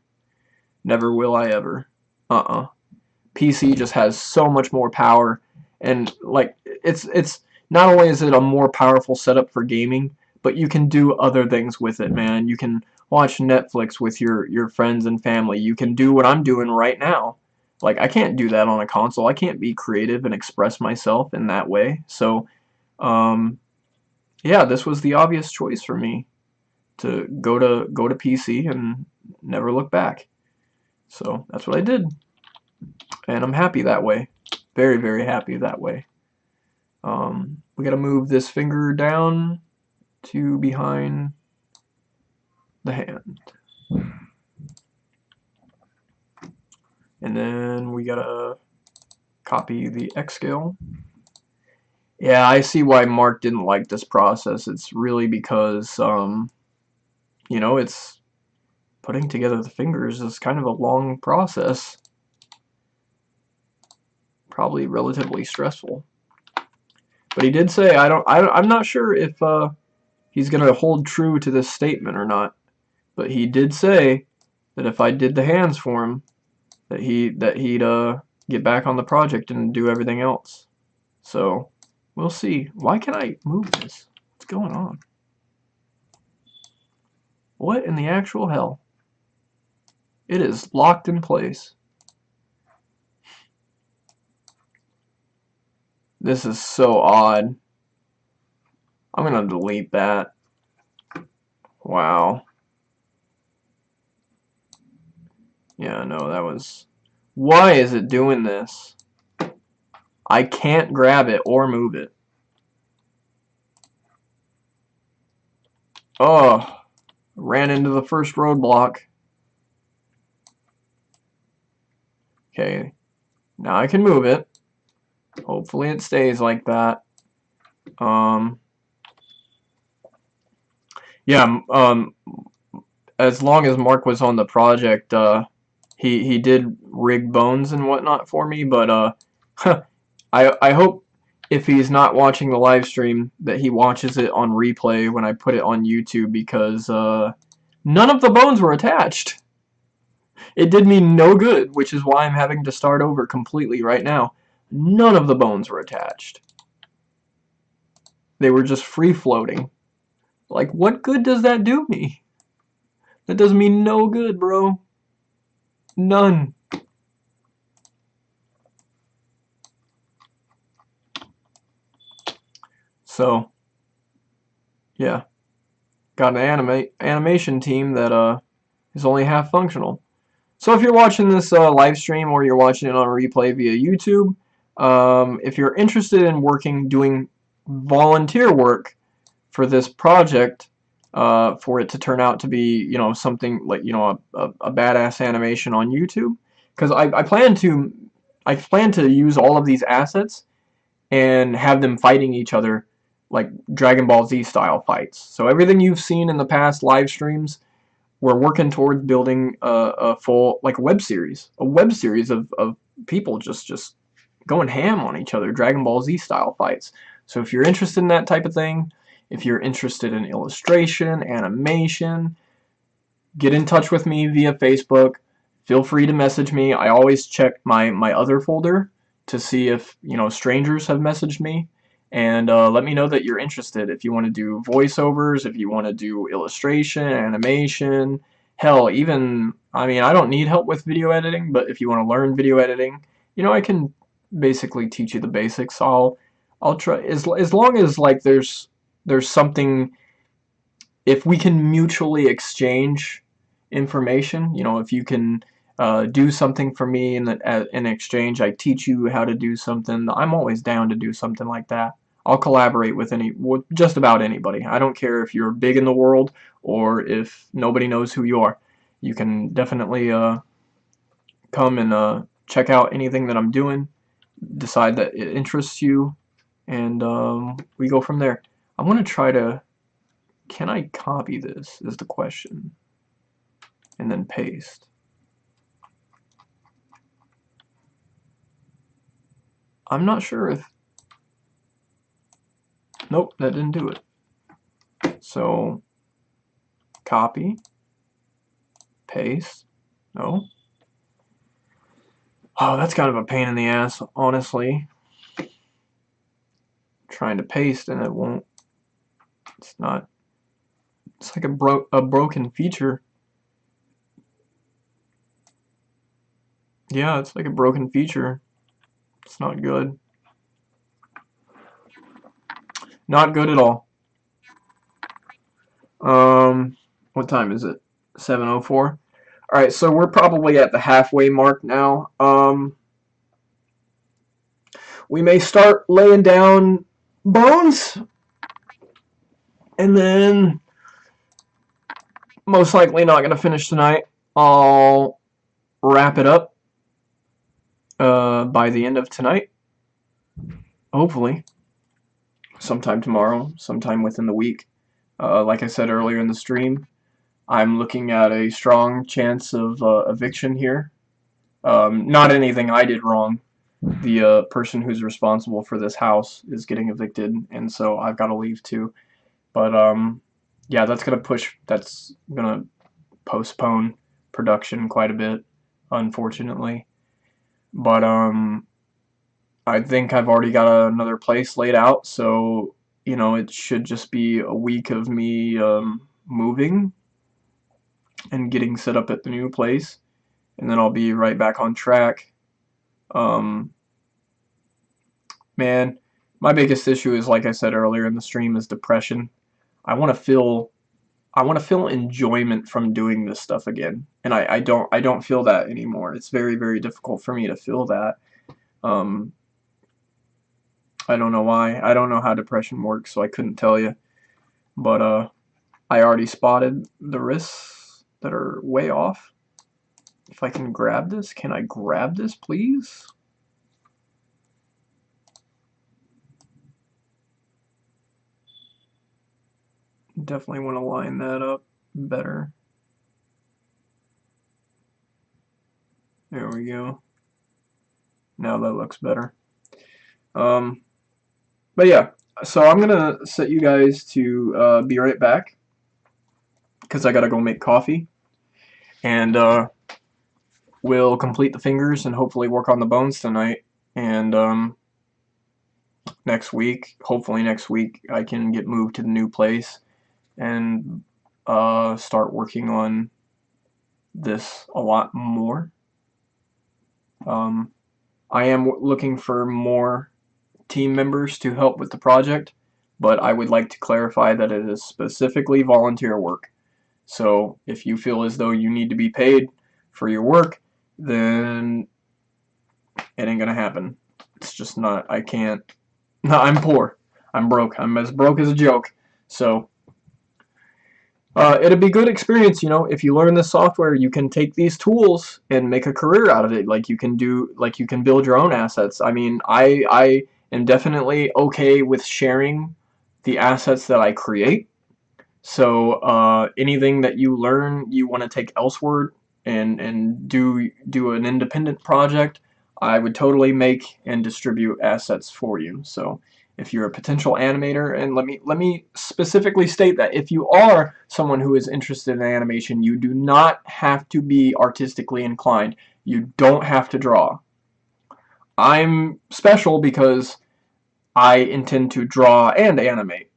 Never will I ever. PC just has so much more power, and like it's not only is it a more powerful setup for gaming, but you can do other things with it, man. You can watch Netflix with your friends and family. You can do what I'm doing right now. Like, I can't do that on a console. I can't be creative and express myself in that way. So yeah, this was the obvious choice for me, to go to PC and never look back. So that's what I did, and I'm happy that way. Very, very happy that way. We gotta move this finger down to behind the hand. And then we gotta copy the X scale. Yeah, I see why Mark didn't like this process. It's really because, you know, it's putting together the fingers is kind of a long process. Probably relatively stressful. But he did say, I'm not sure if he's going to hold true to this statement or not. But he did say that if I did the hands for him, that he'd get back on the project and do everything else. So we'll see. Why can't I move this? What's going on? What in the actual hell? It is locked in place. This is so odd. I'm gonna delete that. Wow. Yeah, no, that was... Why is it doing this? I can't grab it or move it. Oh, ran into the first roadblock. Okay, now I can move it. Hopefully it stays like that. Yeah, as long as Mark was on the project, he did rig bones and whatnot for me, but I hope if he's not watching the live stream that he watches it on replay when I put it on YouTube, because none of the bones were attached. It did me no good, which is why I'm having to start over completely right now. None of the bones were attached. They were just free floating. Like, what good does that do me? That does me no good, bro. None. So, yeah. Got an animation team that is only half functional. So if you're watching this live stream or you're watching it on replay via YouTube, if you're interested in doing volunteer work for this project, for it to turn out to be, you know, something like, you know, a badass animation on YouTube, because I plan to use all of these assets and have them fighting each other like Dragon Ball Z style fights. So everything you've seen in the past live streams, we're working towards building a full, like, a web series of people just going ham on each other, Dragon Ball Z style fights. So if you're interested in that type of thing, if you're interested in illustration, animation, get in touch with me via Facebook. Feel free to message me. I always check my other folder to see if, you know, strangers have messaged me, and let me know that you're interested. If you want to do voiceovers, if you want to do illustration, animation, hell, even, I mean, I don't need help with video editing, but if you want to learn video editing, you know, I can basically teach you the basics. I'll try, as long as, like, there's something, if we can mutually exchange information, you know, if you can do something for me in exchange, I teach you how to do something, I'm always down to do something like that. I'll collaborate with just about anybody. I don't care if you're big in the world or if nobody knows who you are. You can definitely come and check out anything that I'm doing, decide that it interests you, and we go from there. I want to try to... Can I copy this, is the question, and then paste? I'm not sure if... Nope, that didn't do it. So, copy, paste, no. Oh, that's kind of a pain in the ass, honestly. Trying to paste and it won't. It's not... It's like a broken feature. Yeah, it's like a broken feature. It's not good. Not good at all. What time is it? 7:04. Alright, so we're probably at the halfway mark now. We may start laying down bones, and then most likely not going to finish tonight. I'll wrap it up by the end of tonight, hopefully. Sometime tomorrow, sometime within the week. Like I said earlier in the stream, I'm looking at a strong chance of eviction here. Not anything I did wrong. The person who's responsible for this house is getting evicted, and so I've got to leave too. But yeah, that's gonna postpone production quite a bit, unfortunately. But I think I've already got another place laid out, so you know, it should just be a week of me moving and getting set up at the new place, and then I'll be right back on track. Man, my biggest issue is, like I said earlier in the stream, is depression. I want to feel I want to feel enjoyment from doing this stuff again, and I don't feel that anymore. It's very, very difficult for me to feel that. Um, I don't know why. I don't know how depression works, so I couldn't tell you. But I already spotted the risks that are way off. If I can grab this, can I grab this, please? Definitely want to line that up better. There we go. Now that looks better. Um, but yeah, so I'm gonna set you guys to be right back because I gotta go make coffee, and we'll complete the fingers and hopefully work on the bones tonight. And next week, hopefully next week, I can get moved to the new place and start working on this a lot more. Um, I am looking for more team members to help with the project, but I would like to clarify that it is specifically volunteer work. So if you feel as though you need to be paid for your work, then it ain't gonna happen. It's just not. I can't. No, I'm poor. I'm broke. I'm as broke as a joke. So it'd be good experience, if you learn this software, you can take these tools and make a career out of it. Like you can build your own assets. I mean, I am definitely okay with sharing the assets that I create. So anything that you learn, you want to take elsewhere and do an independent project, I would totally make and distribute assets for you. So if you're a potential animator, and let me specifically state that if you are someone who is interested in animation, you do not have to be artistically inclined. You don't have to draw. I'm special because I intend to draw and animate.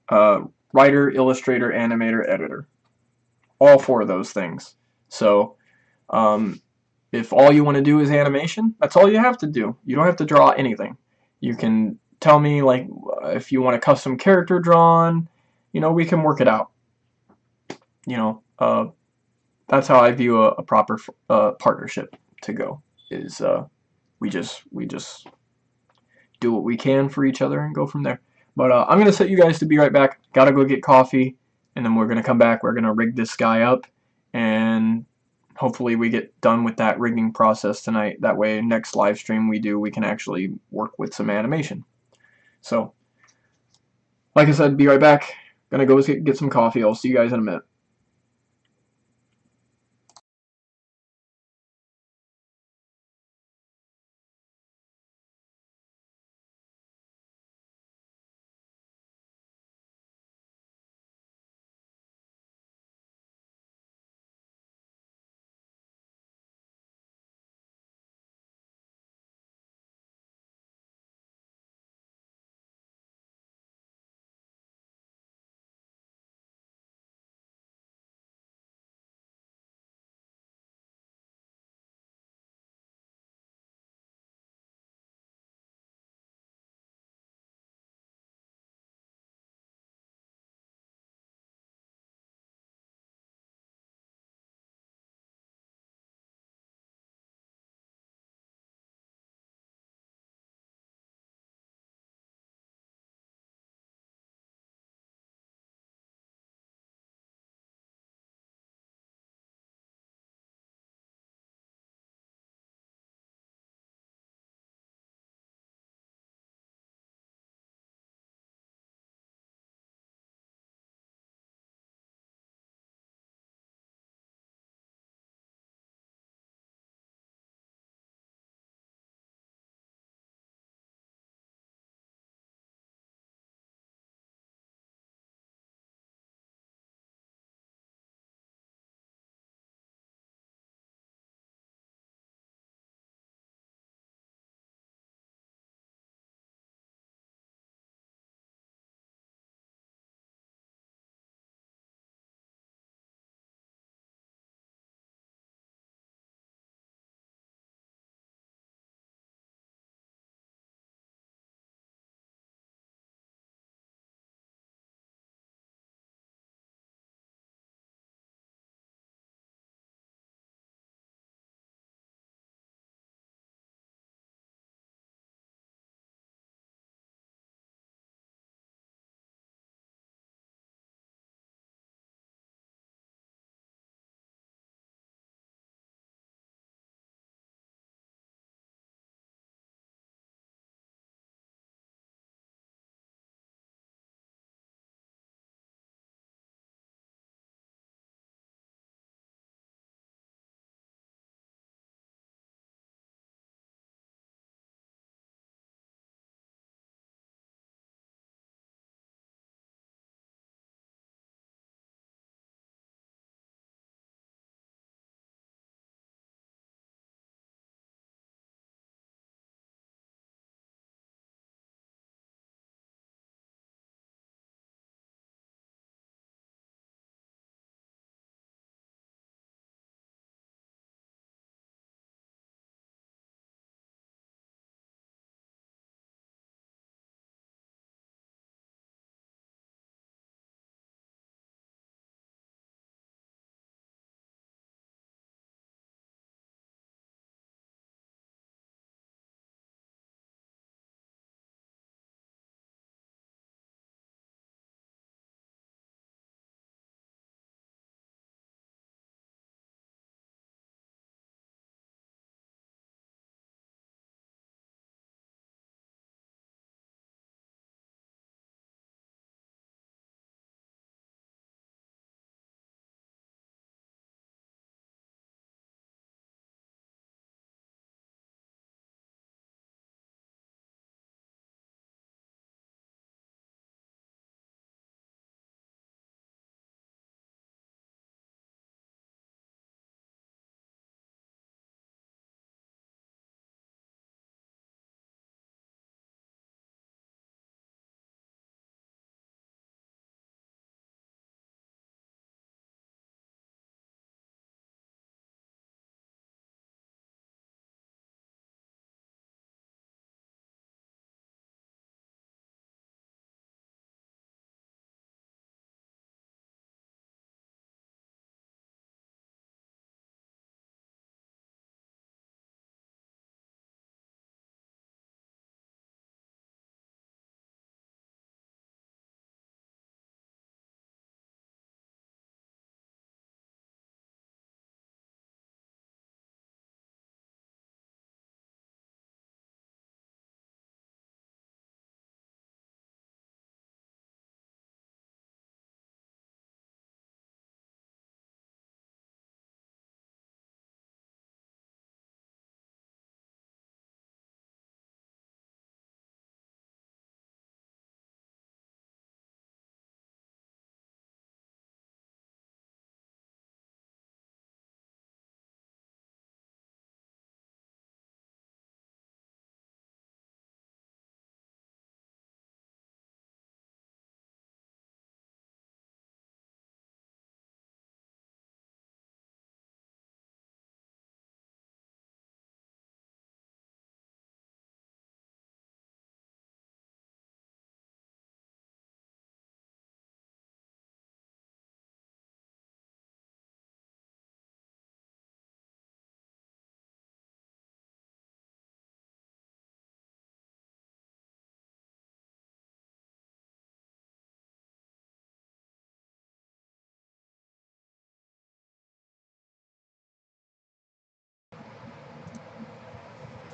Uh, Writer, illustrator, animator, editor. All four of those things. So um, if all you want to do is animation, that's all you have to do. You don't have to draw anything. You can tell me, like, if you want a custom character drawn, we can work it out. You know, that's how I view a proper partnership to go. Is we just do what we can for each other and go from there. But I'm gonna set you guys to be right back. Gotta go get coffee, and then we're gonna come back. We're gonna rig this guy up, and hopefully we get done with that rigging process tonight. That way, next live stream we do, we can actually work with some animation. So, like I said, be right back. Gonna go get some coffee. I'll see you guys in a minute.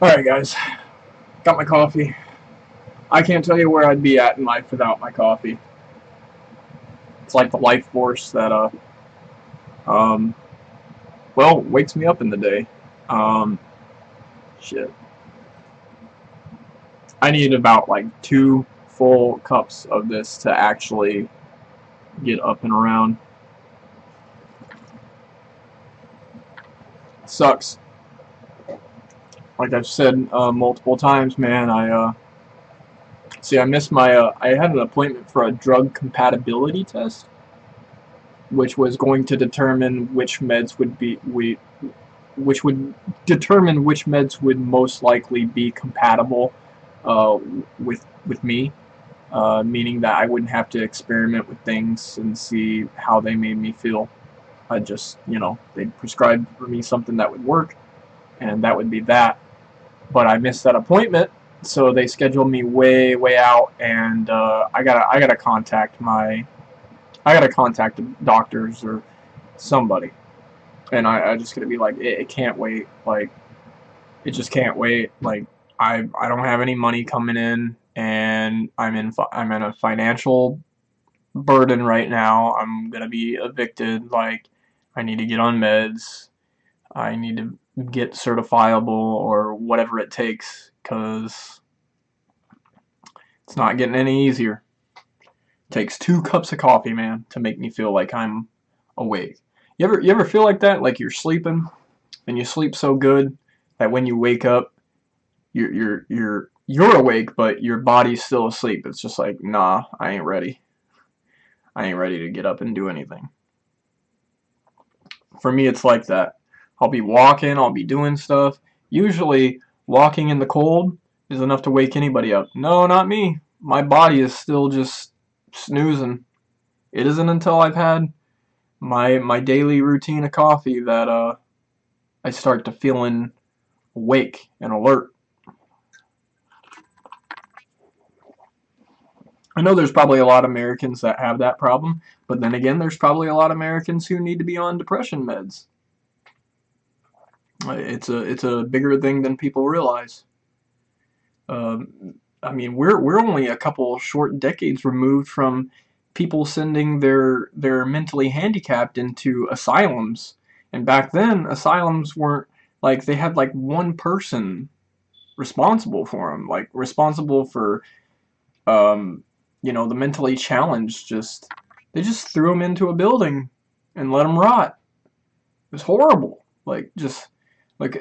Alright, guys. Got my coffee. I can't tell you where I'd be at in life without my coffee. It's like the life force that, um, well, wakes me up in the day. Um, shit. I need about, like, 2 full cups of this to actually get up and around. Sucks. Like I've said multiple times, man, I missed my, I had an appointment for a drug compatibility test, which was going to determine which meds would be, which would determine which meds would most likely be compatible uh, with me, meaning that I wouldn't have to experiment with things and see how they made me feel. I just, they'd prescribe for me something that would work, and that would be that. But I missed that appointment, so they scheduled me way out, and I gotta contact the doctors or somebody, and I just gotta be like, it can't wait, like it just can't wait, like I don't have any money coming in, and I'm in a financial burden right now. I'm gonna be evicted, like I need to get on meds. I need to get certifiable or whatever it takes, because it's not getting any easier. It takes 2 cups of coffee, man, to make me feel like I'm awake. You ever feel like that? Like you're sleeping and you sleep so good that when you wake up, you're awake, but your body's still asleep. It's just like, nah, I ain't ready. I ain't ready to get up and do anything. For me, it's like that. I'll be walking, I'll be doing stuff. Usually, walking in the cold is enough to wake anybody up. No, not me. My body is still just snoozing. It isn't until I've had my daily routine of coffee that I start to feeling awake and alert. I know there's probably a lot of Americans that have that problem, but then again, there's probably a lot of Americans who need to be on depression meds. It's a bigger thing than people realize. I mean, we're only a couple short decades removed from people sending their mentally handicapped into asylums, and back then asylums weren't like they had like one person responsible for them, like responsible for um, the mentally challenged. Just they just threw them into a building and let them rot. It was horrible. Like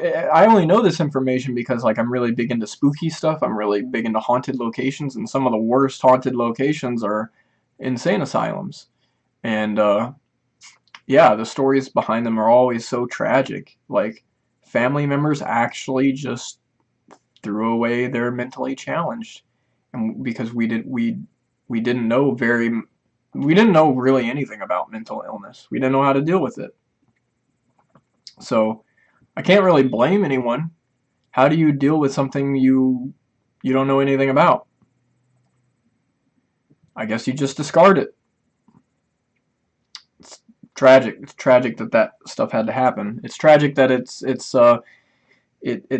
I only know this information because like I'm really big into spooky stuff. I'm really big into haunted locations, and some of the worst haunted locations are insane asylums. And yeah, the stories behind them are always so tragic. Like family members actually just threw away their mentally challenged, and because we didn't know we didn't know really anything about mental illness. We didn't know how to deal with it. So I can't really blame anyone. How do you deal with something you don't know anything about? I guess you just discard it. It's tragic. It's tragic that that stuff had to happen. It's tragic that it's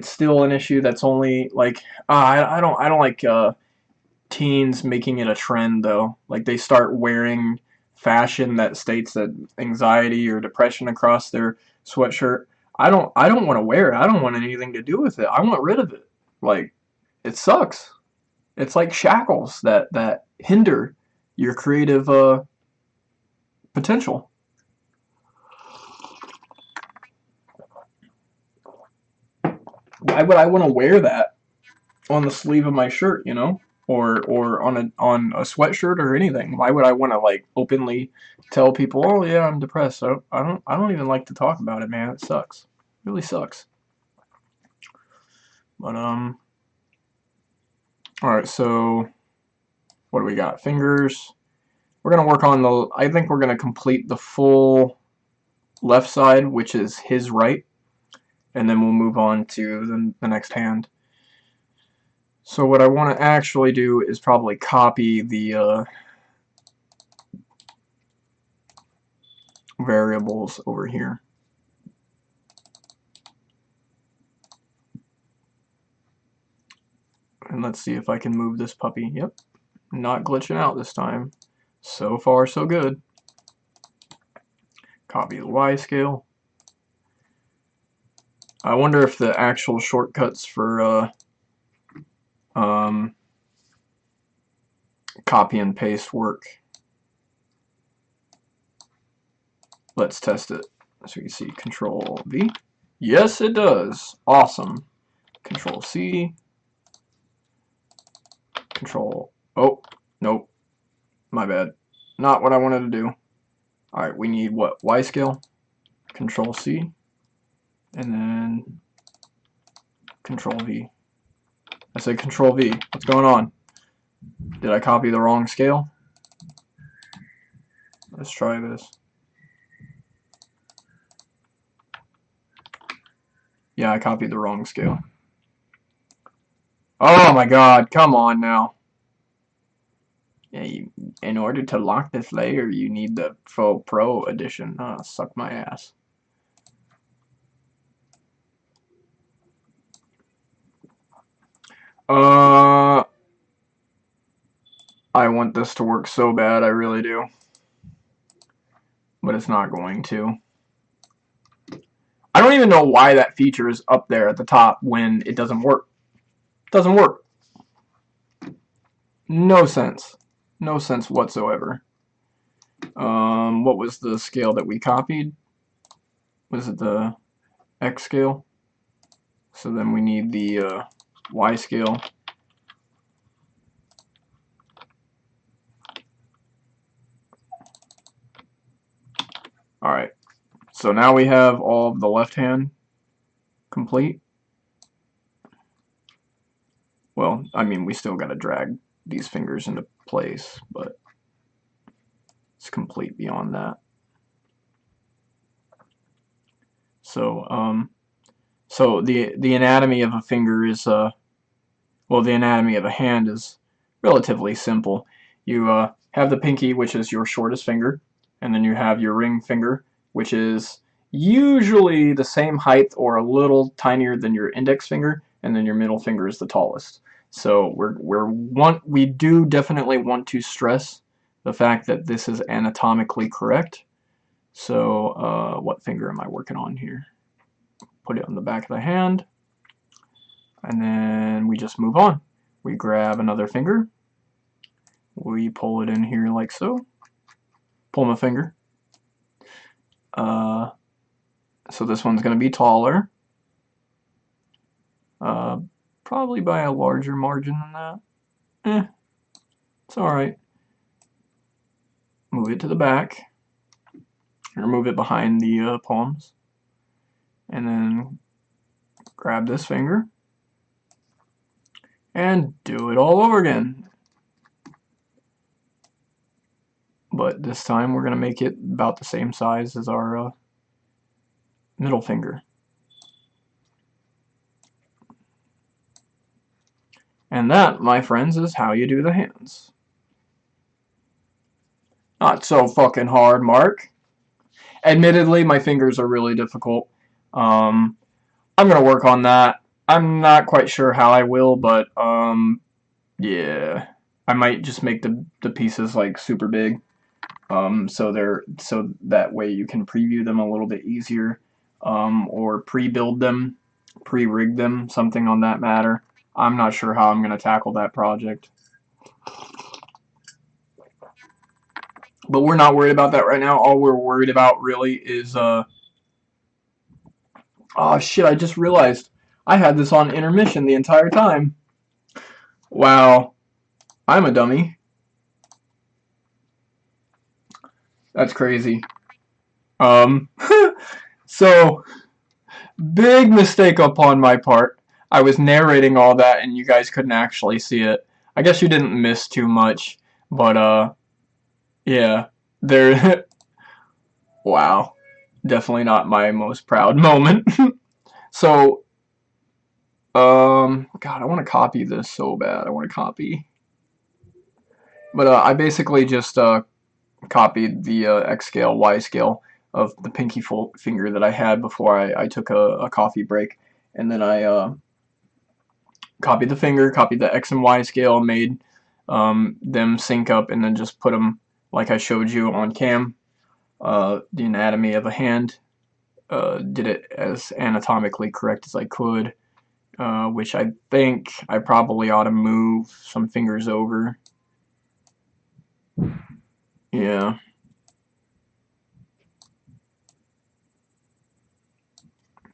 still an issue that's only like I don't like teens making it a trend though. Like they start wearing fashion that states that anxiety or depression across their sweatshirt. I don't want to wear it. I don't want anything to do with it. I want rid of it. Like it sucks. It's like shackles that hinder your creative potential. Why would I want to wear that on the sleeve of my shirt, or on a sweatshirt or anything? Why would I want to like openly tell people, "Oh yeah, I'm depressed." So I don't even like to talk about it, man. It sucks. It really sucks. But all right. So what do we got? Fingers. We're gonna work on the. I think we're gonna complete the full left side, which is his right, and then we'll move on to the next hand. So what I want to actually do is probably copy the variables over here. And let's see if I can move this puppy. Yep, not glitching out this time. So far, so good. Copy the Y scale. I wonder if the actual shortcuts for copy and paste work. Let's test it. So you see Control V. Yes, it does. Awesome. Control C. Control. Oh, nope. My bad. Not what I wanted to do. Alright, we need what? Y scale. Control C. And then Control V. I said Control V. What's going on? Did I copy the wrong scale? Let's try this. Yeah, I copied the wrong scale. Oh my god, come on now. Yeah, in order to lock this layer, you need the full Pro edition. Oh, suck my ass. I want this to work so bad, I really do. But it's not going to. I don't even know why that feature is up there at the top when it doesn't work. It doesn't work. No sense. No sense whatsoever. What was the scale that we copied? Was it the X scale? So then we need the Y scale. Alright, so now we have all of the left hand complete. Well, I mean, we still gotta drag these fingers into place, but it's complete beyond that. So, so the anatomy of a finger is, well, the anatomy of a hand is relatively simple. You have the pinky, which is your shortest finger, and then you have your ring finger, which is usually the same height or a little tinier than your index finger, and then your middle finger is the tallest. So we do definitely want to stress the fact that this is anatomically correct. So what finger am I working on here? Put it on the back of the hand, and then we just move on. We grab another finger, we pull it in here like so. Pull my finger. So this one's going to be taller. Probably by a larger margin than that. It's alright. Move it to the back. Or move it behind the palms. And then grab this finger. And do it all over again. But this time we're going to make it about the same size as our middle finger. And that, my friends, is how you do the hands. Not so fucking hard, Mark. Admittedly, my fingers are really difficult. I'm going to work on that. I'm not quite sure how I will, but yeah. I might just make the pieces like super big. So that way you can preview them a little bit easier. Or pre-build them, pre-rig them, something on that matter. I'm not sure how I'm going to tackle that project. But we're not worried about that right now. All we're worried about really is, oh shit, I just realized I had this on intermission the entire time. Wow, I'm a dummy. That's crazy. So, big mistake upon my part. I was narrating all that and you guys couldn't actually see it. I guess you didn't miss too much, but yeah, there. Wow, definitely not my most proud moment. So, God, I want to copy this so bad. I want to copy, but I basically just copied the X scale, Y scale of the pinky finger that I had before I took a coffee break, and then I copied the finger, copied the X and Y scale, made them sync up, and then just put them like I showed you on cam. The anatomy of a hand, did it as anatomically correct as I could, which I think I probably ought to move some fingers over. Yeah.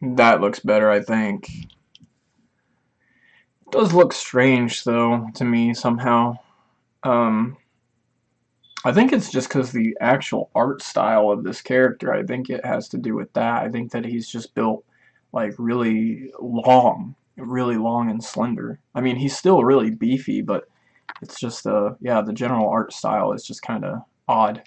That looks better, I think. It does look strange, though, to me, somehow. Um, I think it's just because the actual art style of this character, I think it has to do with that. I think that he's just built, like, really long and slender. I mean, he's still really beefy, but it's just, yeah, the general art style is just kind of odd.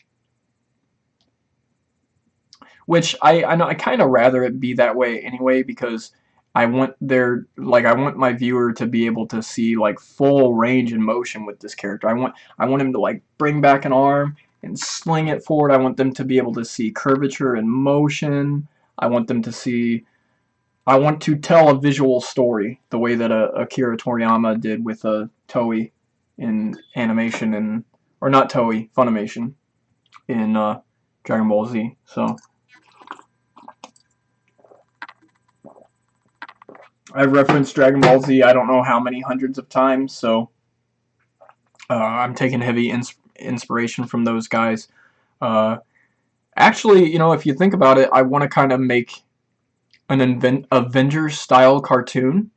Which I know I kind of rather it be that way anyway, because I want I want my viewer to be able to see like full range and motion with this character. I want him to like bring back an arm and sling it forward. I want them to be able to see curvature and motion. I want them to see I want to tell a visual story the way that Akira Toriyama did with Toei in animation, and or not Toei, Funimation in Dragon Ball Z. So I've referenced Dragon Ball Z I don't know how many hundreds of times, so I'm taking heavy inspiration from those guys. Uh, Actually, you know, if you think about it, I want to kind of make an Avengers-style cartoon,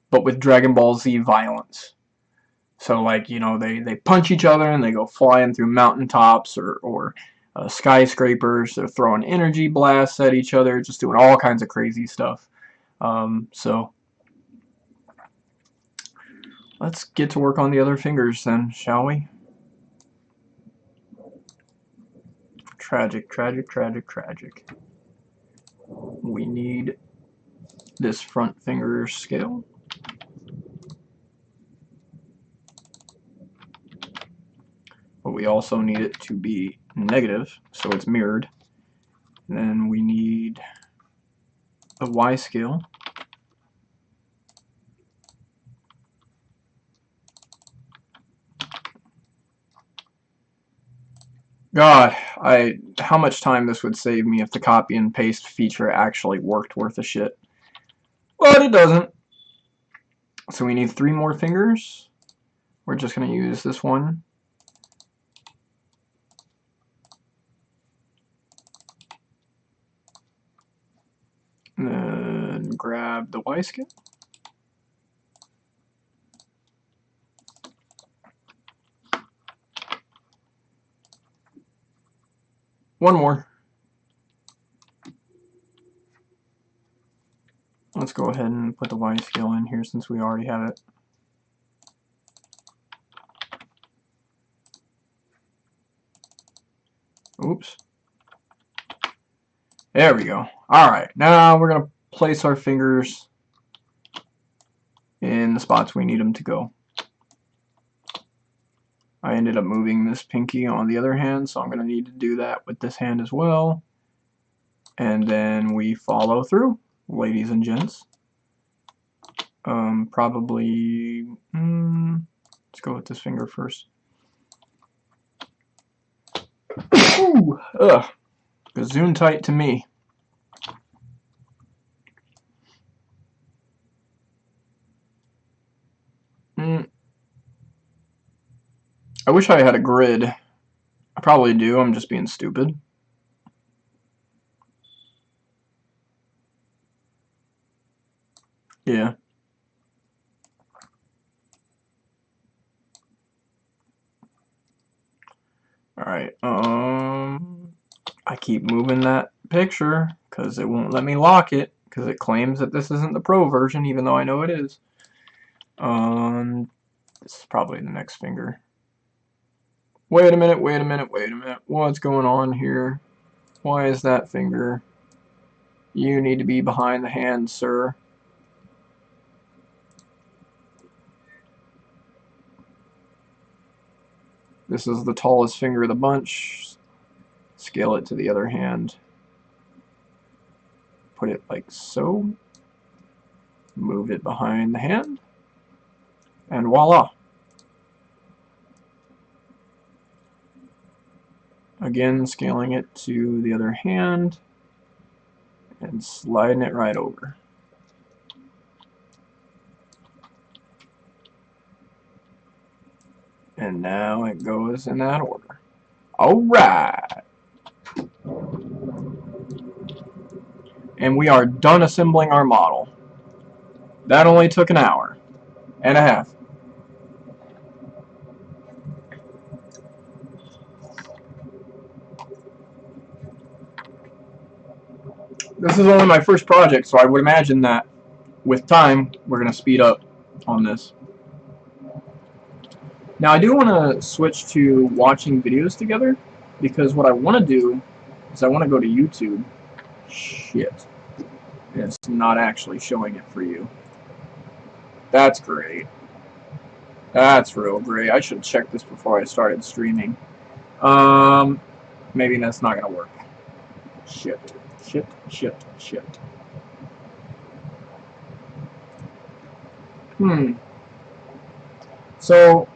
but with Dragon Ball Z violence. So, like, you know, they punch each other and they go flying through mountaintops or skyscrapers. They're throwing energy blasts at each other, just doing all kinds of crazy stuff. So let's get to work on the other fingers then, shall we? Tragic, tragic, tragic, tragic. We need this front finger scale. But we also need it to be negative, so it's mirrored. And then we need a Y scale. God, how much time this would save me if the copy and paste feature actually worked worth a shit. But it doesn't. So we need 3 more fingers. We're just going to use this one. And then grab the Y scale. One more. Let's go ahead and put the Y scale in here since we already have it. Oops. There we go. Alright, now we're going to place our fingers in the spots we need them to go. I ended up moving this pinky on the other hand, so I'm going to need to do that with this hand as well. And then we follow through, ladies and gents. Probably, let's go with this finger first. Ooh, ugh, gazoon tight to me. I wish I had a grid. I probably do, I'm just being stupid. Yeah. Alright, I keep moving that picture because it won't let me lock it because it claims that this isn't the pro version even though I know it is. This is probably the next finger. Wait a minute, wait a minute, wait a minute. What's going on here? Why is that finger? You need to be behind the hand, sir. This is the tallest finger of the bunch. Scale it to the other hand. Put it like so. Move it behind the hand. And voila. Again, scaling it to the other hand and sliding it right over. And now it goes in that order. Alright! And we are done assembling our model. That only took an hour and a half. This is only my first project, so I would imagine that with time, we're going to speed up on this. Now, I do want to switch to watching videos together, because what I want to do is I want to go to YouTube. Shit. It's not actually showing it for you. That's great. That's real great. I should check this before I started streaming. Maybe that's not going to work. Shit. Shit. Shit. Shit. So,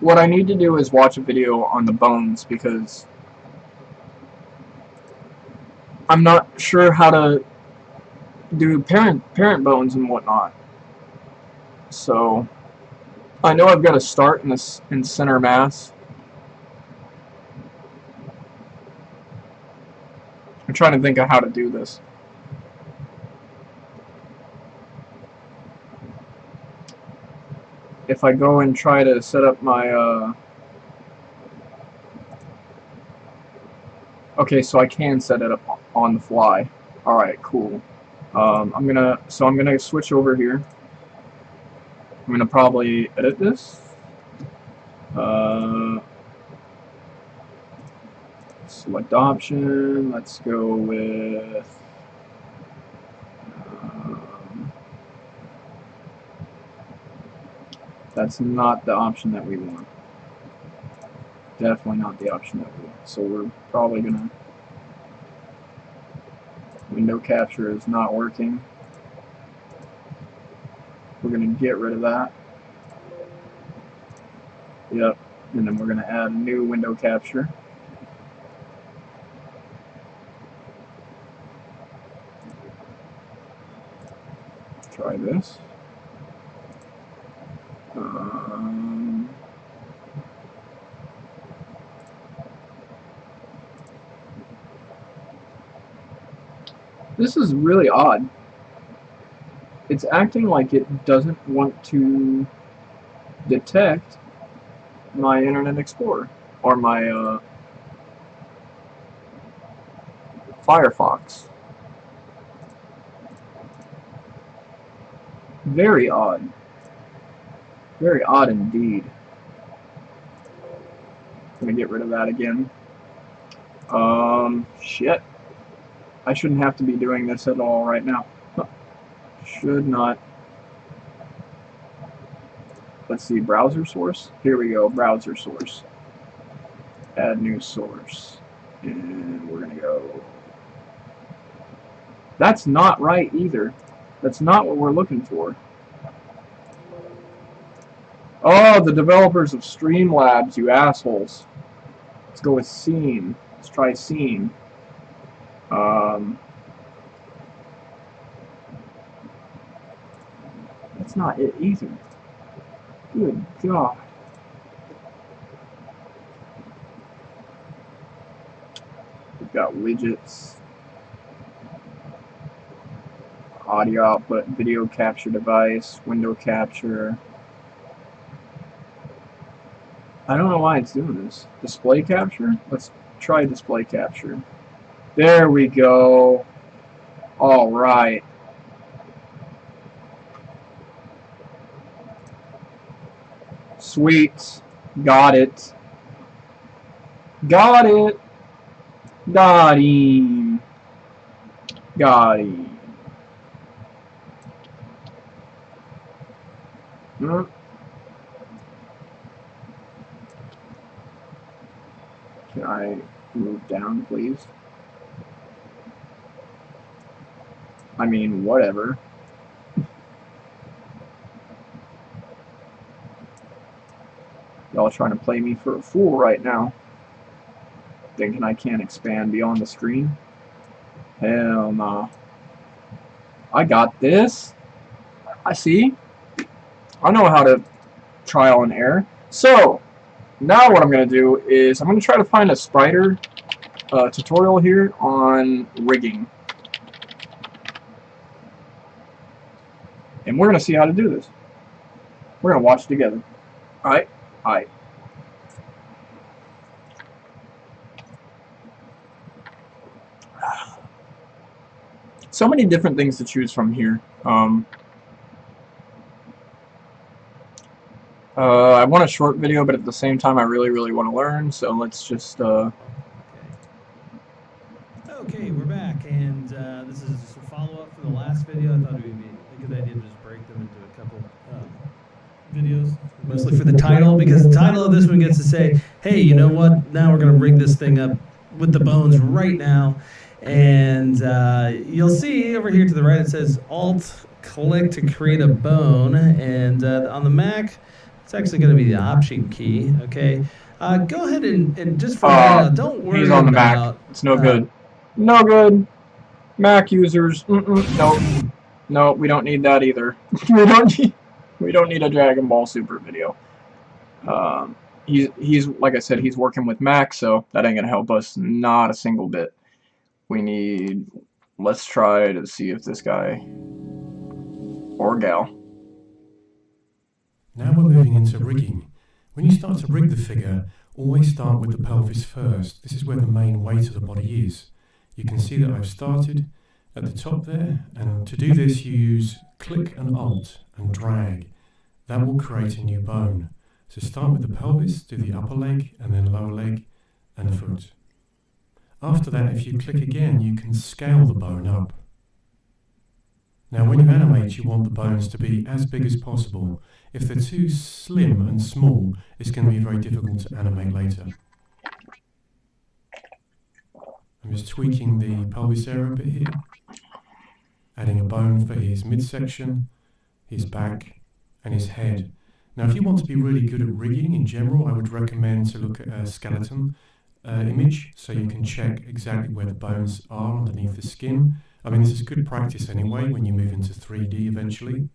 what I need to do is watch a video on the bones, because I'm not sure how to do parent bones and whatnot. So I know I've got to start in center mass. I'm trying to think of how to do this. If I go and try to set up my okay, so I can set it up on the fly. All right, cool. I'm gonna switch over here. I'm gonna probably edit this. Select option. Let's go with. That's not the option that we want. Definitely not the option that we want. So we're probably gonna. Window capture is not working. We're gonna get rid of that. Yep. And then we're gonna add a new window capture. Try this. This is really odd. It's acting like it doesn't want to detect my Internet Explorer or my Firefox. Very odd. Very odd indeed. I'm gonna get rid of that again. Shit. I shouldn't have to be doing this at all right now. Should not. Let's see, browser source. Here we go, browser source. Add new source. And we're gonna go. That's not right either. That's not what we're looking for. Oh, the developers of Streamlabs, you assholes. Let's go with scene. Let's try scene. That's not it either. Good God. We've got widgets. Audio output, video capture device, window capture. I don't know why it's doing this. Display capture? Let's try display capture. There we go. All right. Sweet. Got it. Got it. Got him. Got him. Can I move down, please? I mean, whatever. Y'all trying to play me for a fool right now, thinking I can't expand beyond the screen. Hell nah. I got this. I see. I know how to trial and error. So, now what I'm going to do is I'm going to try to find a Spriter tutorial here on rigging. And we're going to see how to do this. We're going to watch together. Alright? Alright. So many different things to choose from here. I want a short video, but at the same time I really want to learn, so let's just Okay, we're back, and this is just a follow-up from the last video. I thought it would be a good idea to just break them into a couple videos, mostly for the title, because the title of this one gets to say, hey, you know what, now we're going to rig this thing up with the bones right now. And you'll see over here to the right it says Alt-click to create a bone, and on the Mac it's actually going to be the Option key. Okay, go ahead and just for right now, don't worry he's on the about... Mac. It's no good. No good. Mac users. Nope. No, we don't need that either. we don't need a Dragon Ball Super video. He's like I said, he's working with Mac, so that ain't gonna help us not a single bit. We need. Let's try to see if this guy or gal. Now we're moving into rigging. When you start to rig the figure, always start with the pelvis first. This is where the main weight of the body is. You can see that I've started at the top there, and to do this you use click and alt and drag. That will create a new bone. So start with the pelvis, do the upper leg, and then lower leg and foot. After that, if you click again, you can scale the bone up. Now when you animate, you want the bones to be as big as possible. If they're too slim and small, it's going to be very difficult to animate later. I'm just tweaking the pelvis area a bit here. Adding a bone for his midsection, his back, and his head. Now if you want to be really good at rigging in general, I would recommend to look at a skeleton image, so you can check exactly where the bones are underneath the skin. I mean, this is good practice anyway when you move into 3D eventually.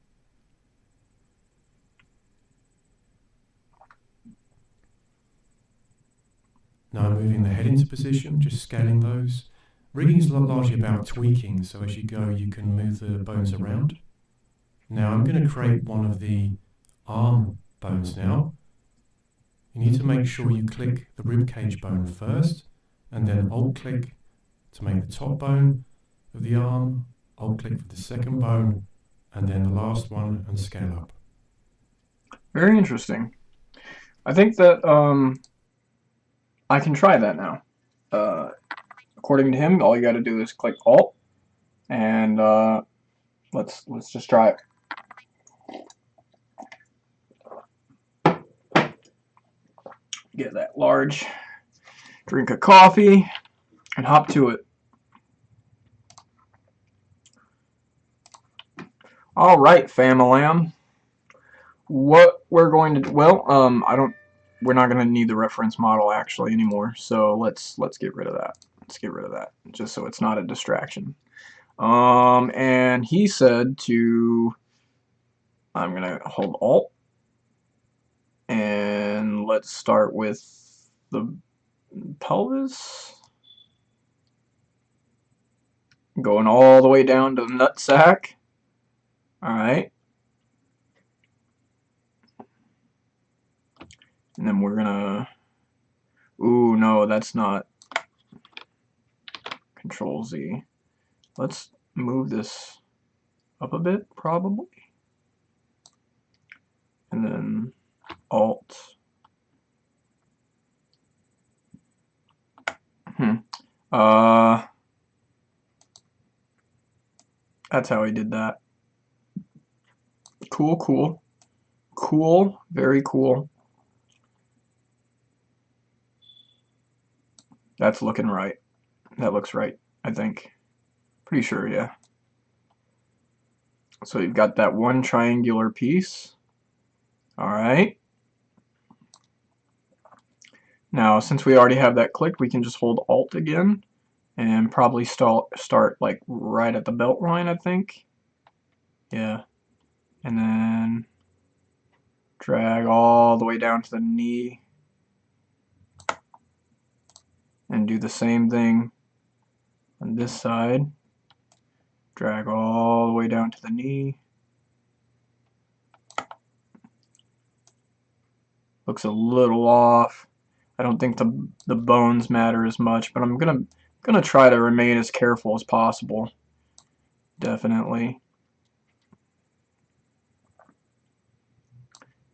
Now I'm moving the head into position, just scaling those. Rigging is largely about tweaking, so as you go you can move the bones around. Now I'm going to create one of the arm bones now. You need to make sure you click the ribcage bone first, and then alt-click to make the top bone of the arm, alt-click for the second bone, and then the last one, and scale up. Very interesting. I think that I can try that now. According to him, all you got to do is click Alt, and let's just try it. Get that large drink of coffee and hop to it. All right, fam-a-lam. What we're going to do, well, we're not going to need the reference model actually anymore, so let's get rid of that. Let's get rid of that, just so it's not a distraction. And he said to, I'm going to hold Alt, and let's start with the pelvis, going all the way down to the nutsack. Alright. And then we're gonna, ooh, no, that's not, Control Z. Let's move this up a bit, probably. And then Alt. That's how he did that. Cool, cool. Cool, very cool. That's looking right. That looks right, I think. Pretty sure, yeah. So you've got that one triangular piece. Alright. Now, since we already have that clicked, we can just hold Alt again and probably start like right at the belt line, I think. Yeah. And then drag all the way down to the knee. And do the same thing on this side. Drag all the way down to the knee. Looks a little off. I don't think the bones matter as much, but I'm gonna try to remain as careful as possible. Definitely.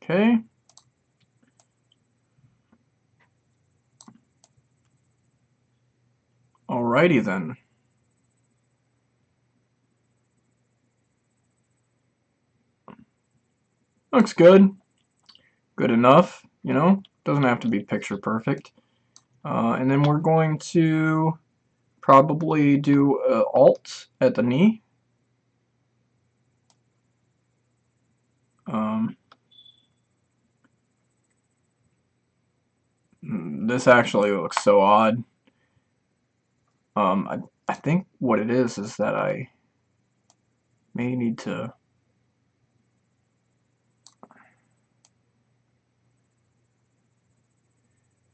Okay. Alrighty then. Looks good. Good enough, you know. Doesn't have to be picture perfect. And then we're going to probably do Alt at the knee. This actually looks so odd. I think what it is that I may need to.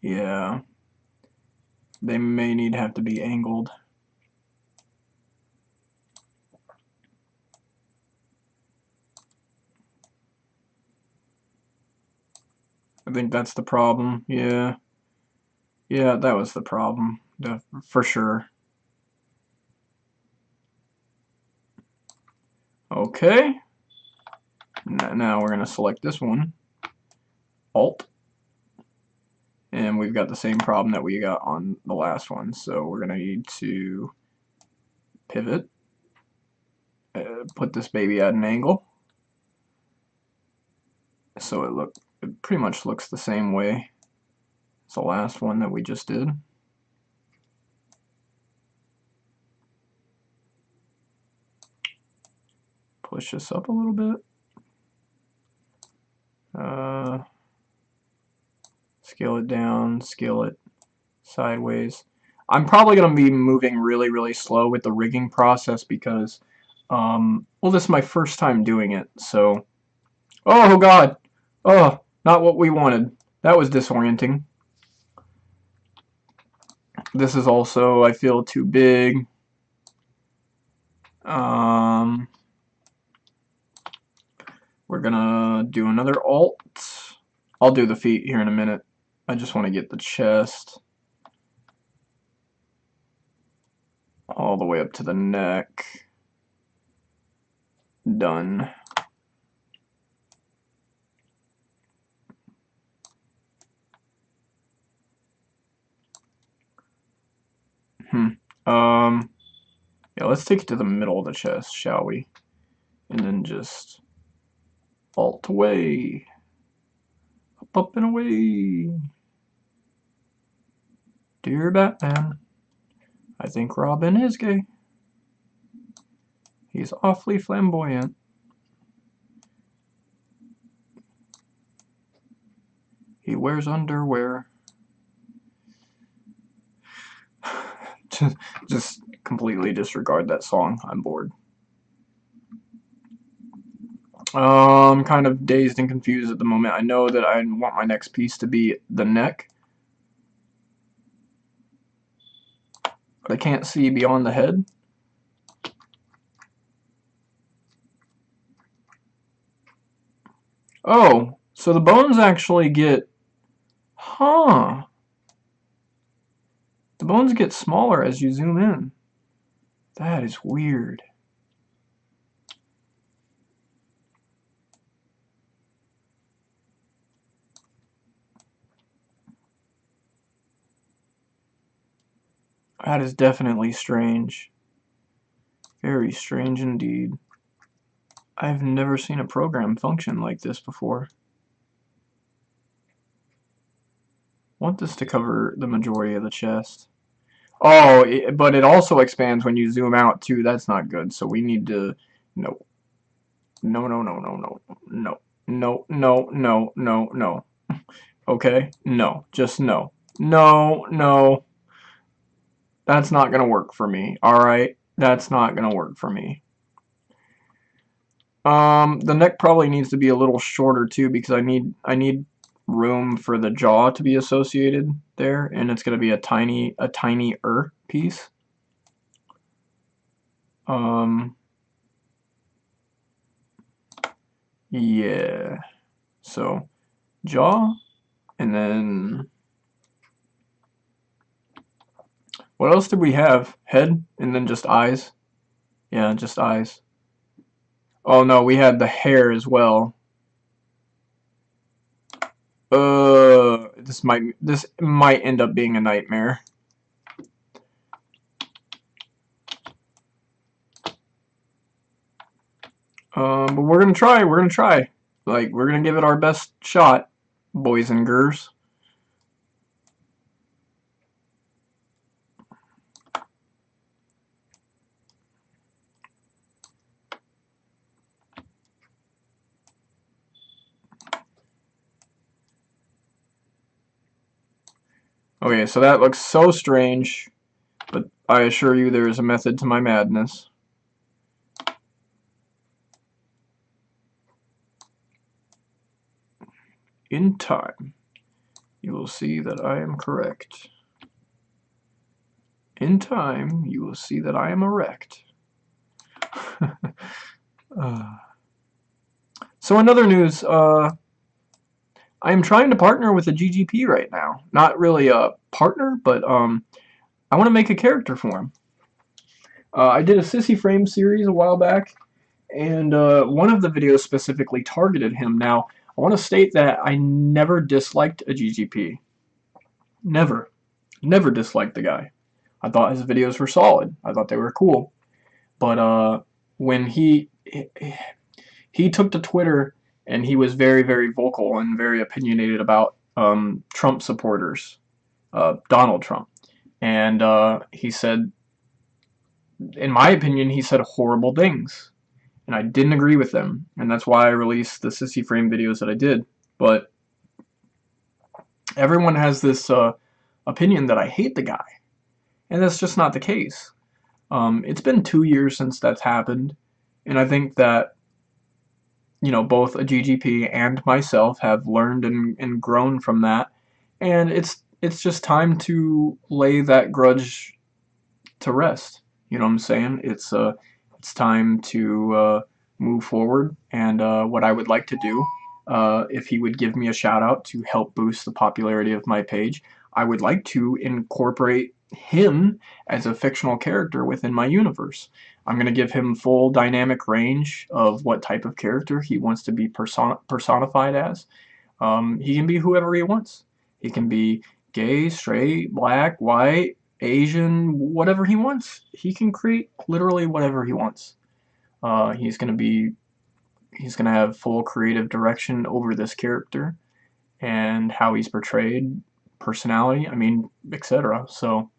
Yeah, they may need to have to be angled. I think that's the problem. Yeah. Yeah, that was the problem. For sure. Okay. Now we're going to select this one. Alt. And we've got the same problem that we got on the last one. So we're going to need to pivot. Put this baby at an angle. So it pretty much looks the same way as the last one that we just did. Push this up a little bit. Scale it down, scale it sideways. I'm probably going to be moving really, really slow with the rigging process because, well, this is my first time doing it, so... Oh, God! Oh, not what we wanted. That was disorienting. This is also, I feel, too big. We're gonna do another Alt. I'll do the feet here in a minute. I just want to get the chest all the way up to the neck. Done. Yeah, let's take it to the middle of the chest, shall we? And then just Alt away. Up and away. Dear Batman, I think Robin is gay. He's awfully flamboyant. He wears underwear. Just completely disregard that song. I'm bored. I'm kind of dazed and confused at the moment. I know that I want my next piece to be the neck, but I can't see beyond the head. Oh, so the bones actually get... Huh. The bones get smaller as you zoom in. That is weird. That is definitely strange. Very strange indeed. I've never seen a program function like this before. I want this to cover the majority of the chest. Oh, but it also expands when you zoom out too. That's not good. So we need to... No. No, no, no, no, no. No. No, no, no, no, no. Okay? No. Just no. No, no. That's not gonna work for me. Alright? That's not gonna work for me. The neck probably needs to be a little shorter too because I need room for the jaw to be associated there, and it's gonna be a tinier piece. Yeah. So jaw, and then what else did we have? Head, and then just eyes. Yeah, just eyes. Oh no, we had the hair as well. This might end up being a nightmare. But we're gonna try. We're gonna try. Like, we're gonna give it our best shot, boys and girls. Okay, so that looks so strange, but I assure you there is a method to my madness. In time, you will see that I am correct. In time, you will see that I am erect. So in other news, I am trying to partner with a GGP right now. Not really a partner, but I want to make a character for him. I did a Sissy Frame series a while back, and one of the videos specifically targeted him. Now, I want to state that I never disliked a GGP. Never. Never disliked the guy. I thought his videos were solid. I thought they were cool. But when he took to Twitter and he was very, very vocal and very opinionated about Trump supporters, Donald Trump. And he said, in my opinion, he said horrible things. And I didn't agree with them. And that's why I released the Sissy Frame videos that I did. But everyone has this opinion that I hate the guy. And that's just not the case. It's been 2 years since that's happened. And I think that, you know, both a GGP and myself have learned and grown from that. And it's just time to lay that grudge to rest. You know what I'm saying? It's time to move forward. And what I would like to do, if he would give me a shout out to help boost the popularity of my page, I would like to incorporate him as a fictional character within my universe. I'm going to give him full dynamic range of what type of character he wants to be personified as. He can be whoever he wants. He can be gay, straight, black, white, Asian, whatever he wants. He can create literally whatever he wants. He's going to have full creative direction over this character and how he's portrayed, personality, I mean, etc. So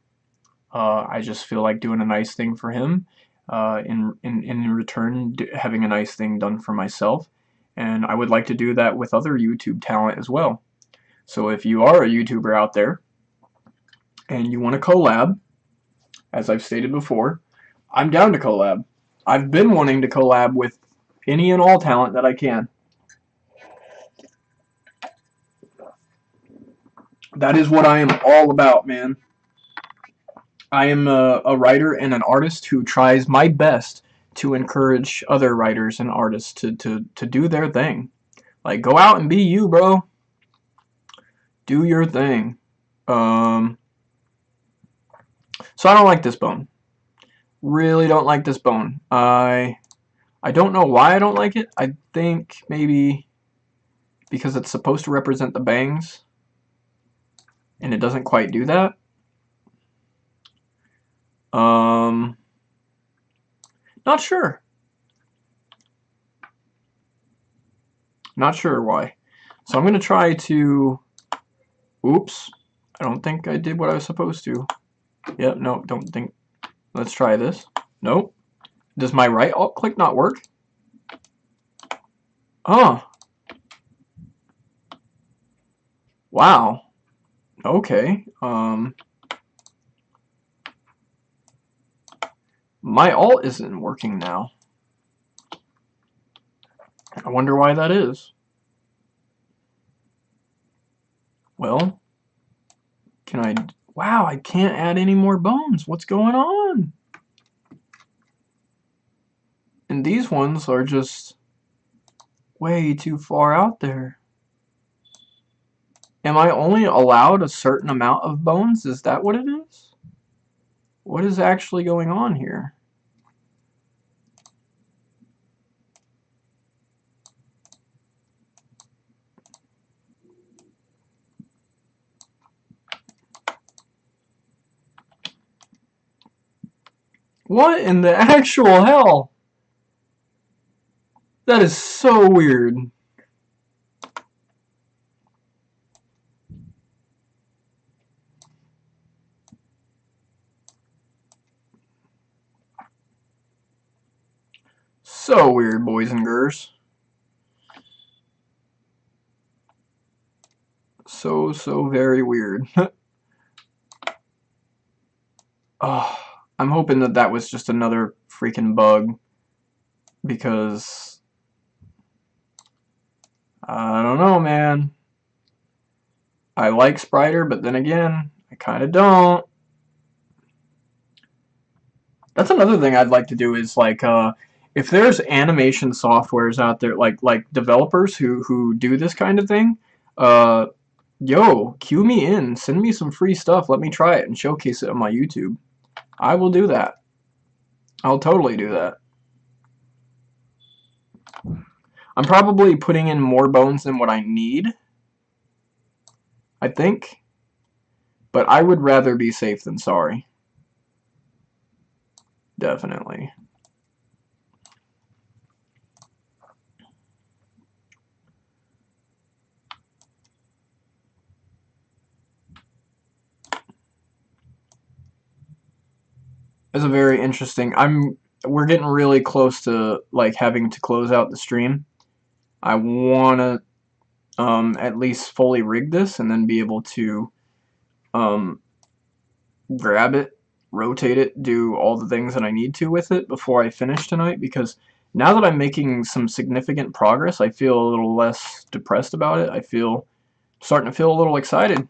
I just feel like doing a nice thing for him, in return having a nice thing done for myself, and I would like to do that with other YouTube talent as well. So if you are a YouTuber out there and you want to collab, as I've stated before, I'm down to collab. I've been wanting to collab with any and all talent that I can. That is what I am all about, man. I am a writer and an artist who tries my best to encourage other writers and artists to do their thing. Like, go out and be you, bro. Do your thing. So I don't like this bone. Really don't like this bone. I don't know why I don't like it. I think maybe because it's supposed to represent the bangs, and it doesn't quite do that. Not sure. Not sure why. So I'm going to try to... Oops. I don't think I did what I was supposed to. Yep, no, don't think... Let's try this. Nope. Does my right alt click not work? Oh. Wow. Okay. My alt isn't working now. I wonder why that is. Well, can I... Wow, I can't add any more bones. What's going on? And these ones are just way too far out there. Am I only allowed a certain amount of bones? Is that what it is? What is actually going on here? What in the actual hell? That is so weird. So weird, boys and girls. So very weird. Oh, I'm hoping that that was just another freaking bug, because I don't know, man. I like Spriter, but then again, I kind of don't. That's another thing I'd like to do is like, if there's animation softwares out there, like developers who do this kind of thing, yo, cue me in, send me some free stuff, let me try it and showcase it on my YouTube. I will do that. I'll totally do that. I'm probably putting in more bones than what I need, I think, but I would rather be safe than sorry. Definitely. It's a very interesting. We're getting really close to like having to close out the stream. I wanna at least fully rig this and then be able to um, grab it, rotate it, do all the things that I need to with it before I finish tonight, because now that I'm making some significant progress, I feel a little less depressed about it. I feel starting to feel a little excited. You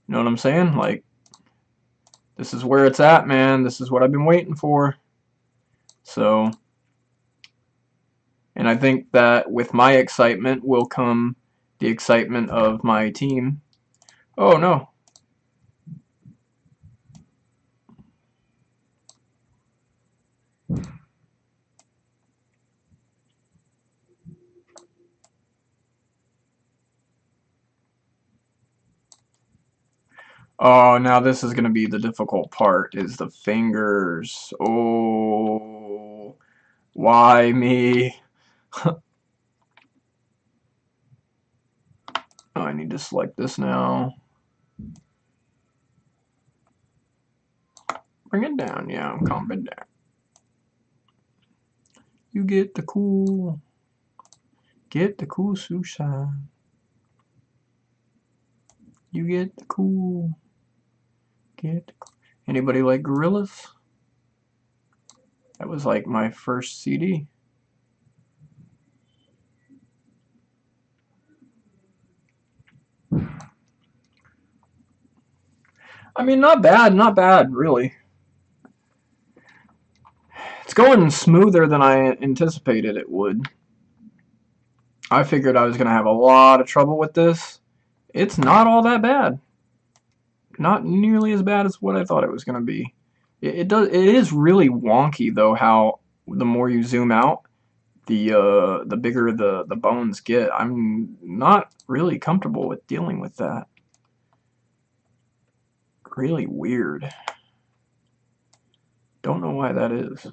know what I'm saying? Like, this is where it's at, man. This is what I've been waiting for. So, and I think that with my excitement will come the excitement of my team. Oh no. Oh, now this is going to be the difficult part, is the fingers. Oh, why me? Oh, I need to select this now. Bring it down, yeah, calm it down. You get the cool sushi. You get the cool, Anybody like Gorillas? That was like my first CD. I mean, not bad, really. It's going smoother than I anticipated it would. I figured I was going to have a lot of trouble with this. It's not all that bad. Not nearly as bad as what I thought it was going to be. It is really wonky though, how the more you zoom out, the bigger the bones get. I'm not really comfortable with dealing with that. Really weird. Don't know why that is.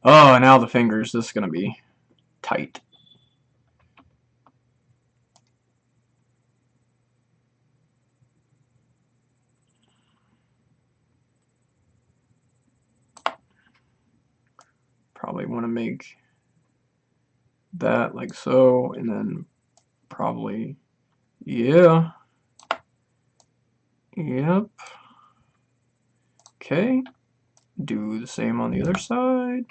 Oh, now the fingers. This is going to be tight. Probably want to make that like so, and then probably, yeah, yep. Okay, do the same on the other side.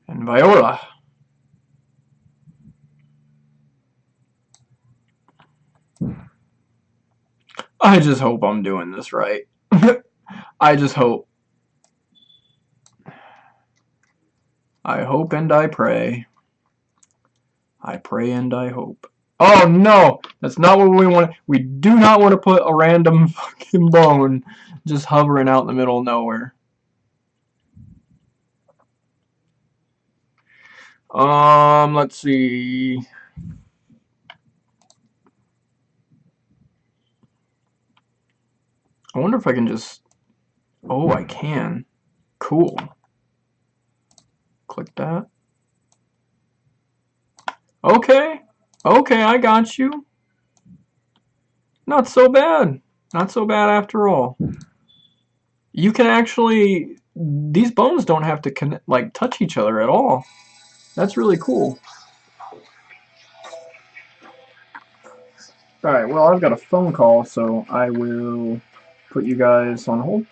And Viola. I just hope I'm doing this right. I just hope. I hope and I pray. I pray and I hope. Oh no! That's not what we want. We do not want to put a random fucking bone just hovering out in the middle of nowhere. Let's see. I wonder if I can just... Oh, I can. Cool. Click that. Okay. Okay, I got you. Not so bad. Not so bad after all. You can actually... These bones don't have to connect, like touch each other at all. That's really cool. Alright, well, I've got a phone call, so I will put you guys on hold.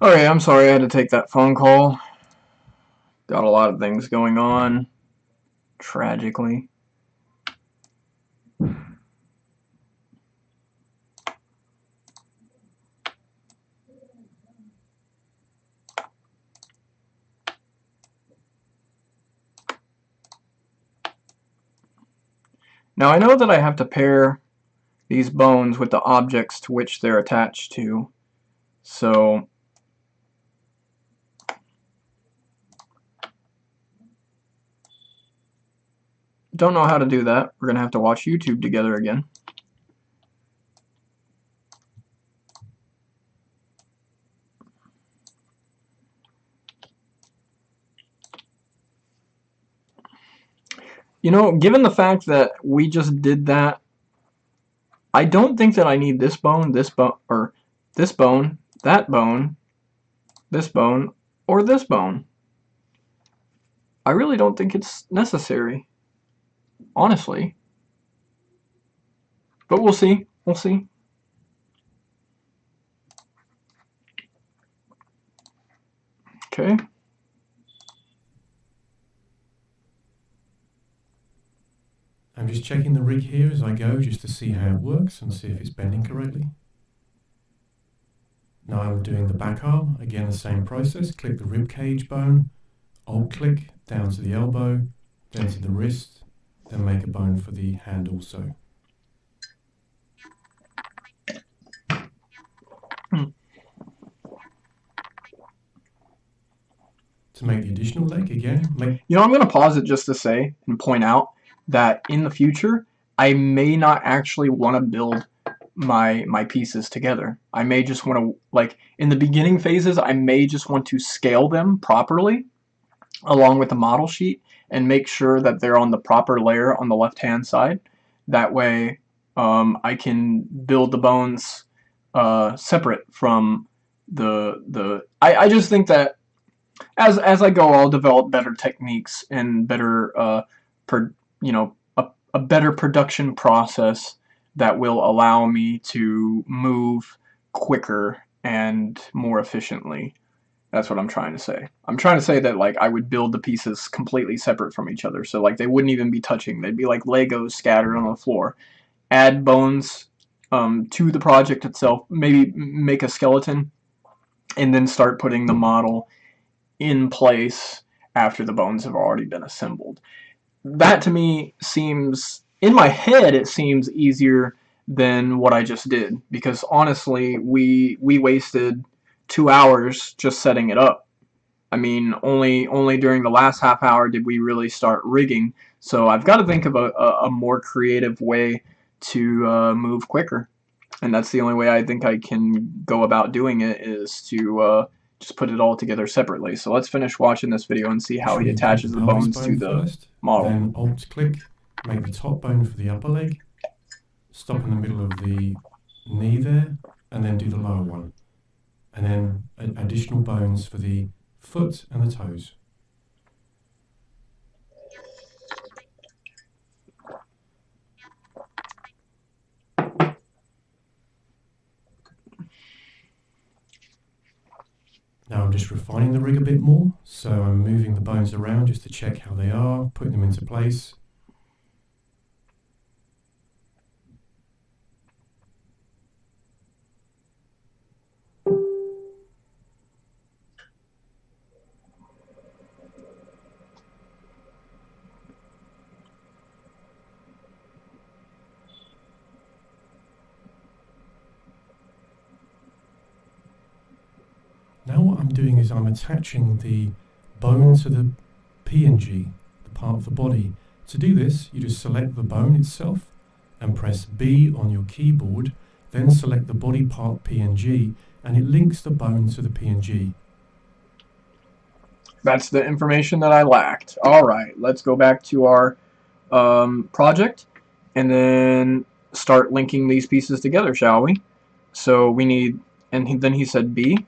Alright, I'm sorry I had to take that phone call. Got a lot of things going on, tragically. Now I know that I have to pair these bones with the objects to which they're attached to, so don't know how to do that. We're gonna have to watch YouTube together again. You know, given the fact that we just did that, I don't think that I need this bone, or this bone, that bone, this bone, or this bone. I really don't think it's necessary, honestly. But we'll see. We'll see. Okay. I'm just checking the rig here as I go just to see how it works and see if it's bending correctly. Now I'm doing the back arm, again the same process, click the rib cage bone, alt click down to the elbow, then to the wrist, then make a bone for the hand also. To make the additional leg, again, You know, I'm going to pause it just to say and point out that in the future, I may not actually want to build my pieces together. I may just want to, like, in the beginning phases, I may just want to scale them properly along with the model sheet and make sure that they're on the proper layer on the left-hand side. That way, I can build the bones separate from the. I just think that as I go, I'll develop better techniques and better, a better production process that will allow me to move quicker and more efficiently. That's what I'm trying to say. I'm trying to say that like I would build the pieces completely separate from each other, so like they wouldn't even be touching. They'd be like Legos scattered on the floor. Add bones to the project itself. Maybe make a skeleton, and then start putting the model in place after the bones have already been assembled. That to me seems, in my head, it seems easier than what I just did, because honestly, we wasted 2 hours just setting it up. I mean, only during the last half hour did we really start rigging. So I've got to think of a more creative way to move quicker, and that's the only way I think I can go about doing it, is to just put it all together separately. So let's finish watching this video and see how he Literally attaches take the pelvis bones to bone the first, model. then Alt-click, make the top bone for the upper leg, stop in the middle of the knee there, and then do the lower one. And then additional bones for the foot and the toes. Now I'm just refining the rig a bit more, so I'm moving the bones around just to check how they are, putting them into place. Now what I'm doing is I'm attaching the bone to the PNG, the part of the body. To do this, you just select the bone itself and press B on your keyboard, then select the body part PNG, and it links the bone to the PNG. That's the information that I lacked. Alright, let's go back to our project and then start linking these pieces together, shall we? So we need, and then he said B.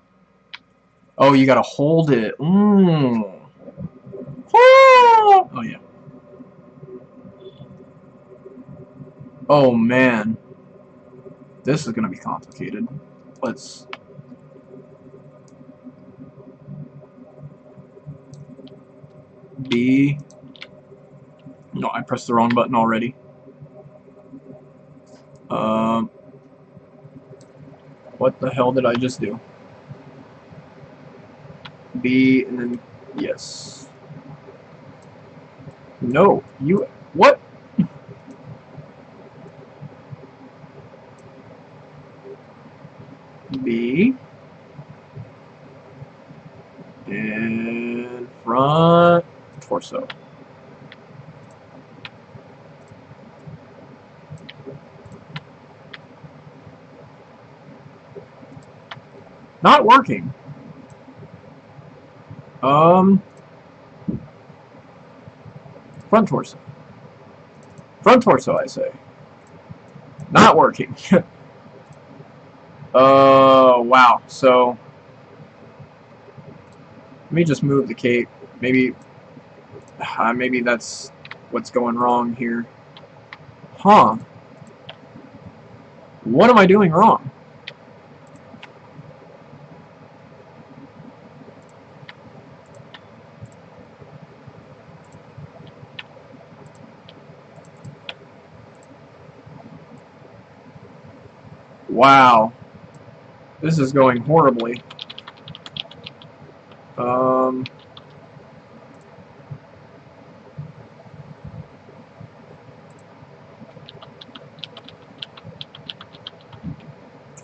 Oh, you gotta hold it. Oh, yeah. Oh, man. This is gonna be complicated. Let's... B. No, I pressed the wrong button already. What the hell did I just do? B, and then yes. No, you... What? B. And front torso. Not working. Front torso. Front torso, I say. Not working. Wow. So, let me just move the cape. Maybe that's what's going wrong here. Huh. What am I doing wrong? Wow. This is going horribly.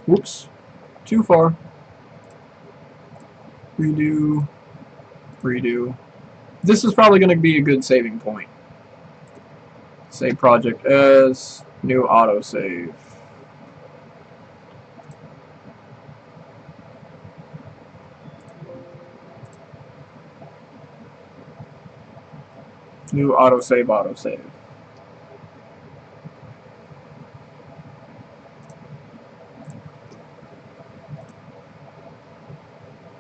Whoops. Too far. Redo. Redo. This is probably going to be a good saving point. Save project as new autosave. New autosave, autosave.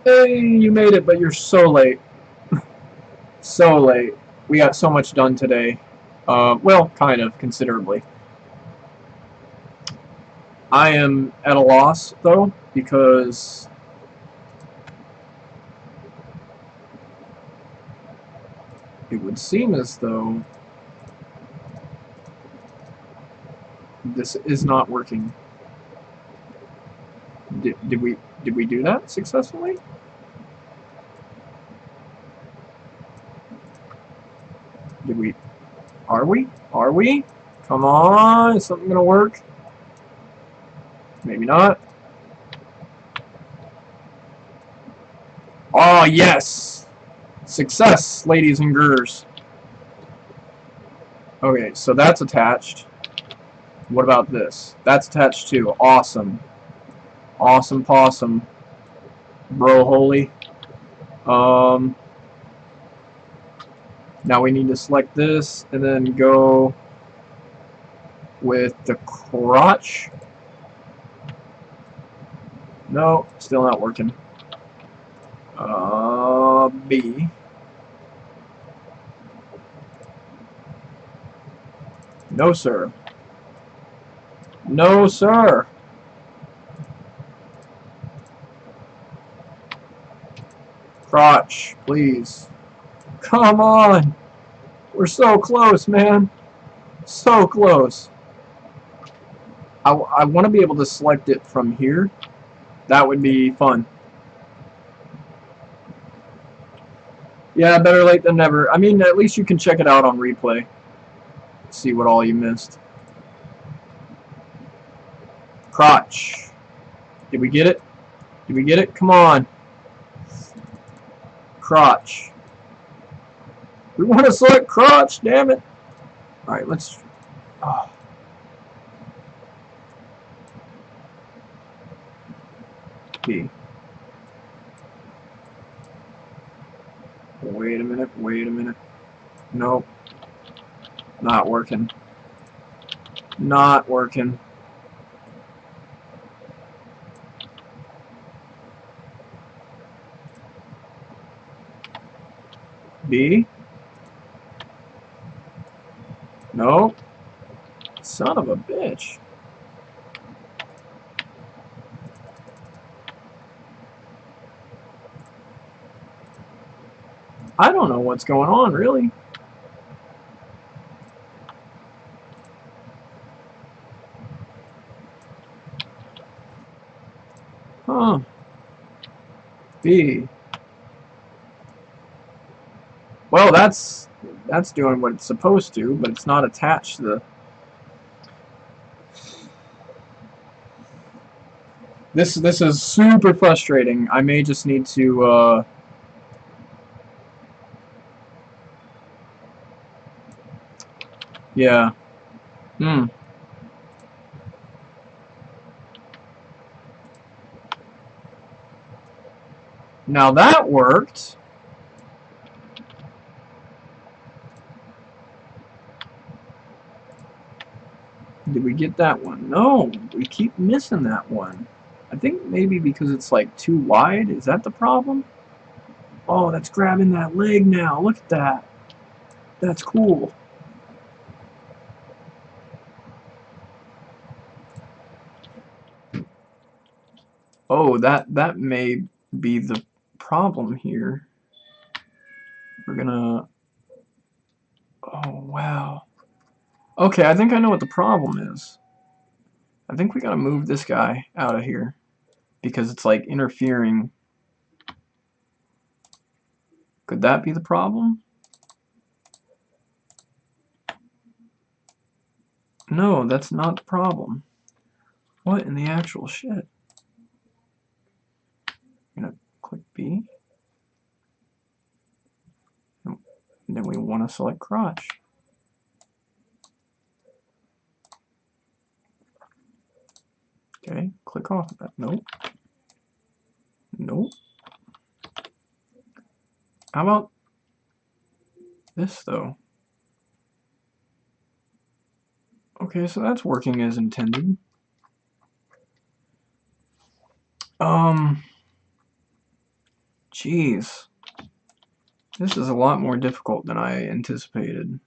Hey, you made it, but you're so late. So late. We got so much done today. Well, kind of, considerably. I am at a loss, though, because it would seem as though this is not working. Did we do that successfully? Are we? Come on, is something gonna work? Maybe not. Oh, yes! Success, ladies and gers. Okay, so that's attached. What about this? That's attached too. Awesome. Awesome possum. Bro holy. Now we need to select this and then go with the crotch. No, still not working. B. No, sir. No, sir. Crotch, please. Come on. We're so close, man. So close. I want to be able to select it from here. That would be fun. Yeah, better late than never. I mean, at least you can check it out on replay. See what all you missed. Crotch. Did we get it? Did we get it? Come on. Crotch. We want to select crotch, damn it. Alright, let's... Oh. B. Wait a minute, wait a minute. Nope. Not working. Not working. B? Nope. Son of a bitch. I don't know what's going on, really. Huh. B. Well, that's doing what it's supposed to, but it's not attached to the... This is super frustrating. I may just need to yeah. Now that worked. Did we get that one? No, we keep missing that one. I think maybe because it's like too wide. Is that the problem? Oh, that's grabbing that leg now. Look at that. That's cool. Oh, that may be the problem here. We're gonna... Oh, wow. Okay, I think I know what the problem is. I think we gotta move this guy out of here because it's like interfering. Could that be the problem? No, that's not the problem. What in the actual shit? I'm gonna click B. And then we want to select crotch. Okay, click off of that. Nope. Nope. How about this though? Okay, so that's working as intended. Jeez. This is a lot more difficult than I anticipated.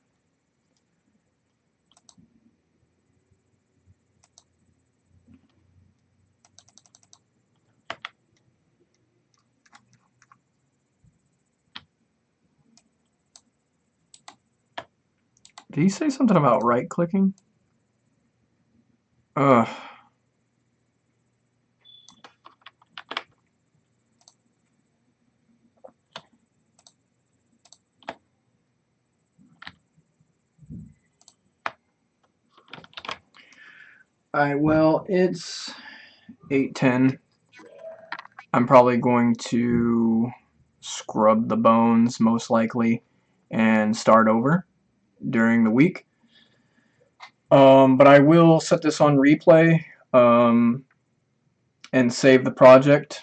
Did he say something about right-clicking? Ugh. Alright, well, it's 8:10, I'm probably going to scrub the bones most likely and start over during the week. But I will set this on replay and save the project.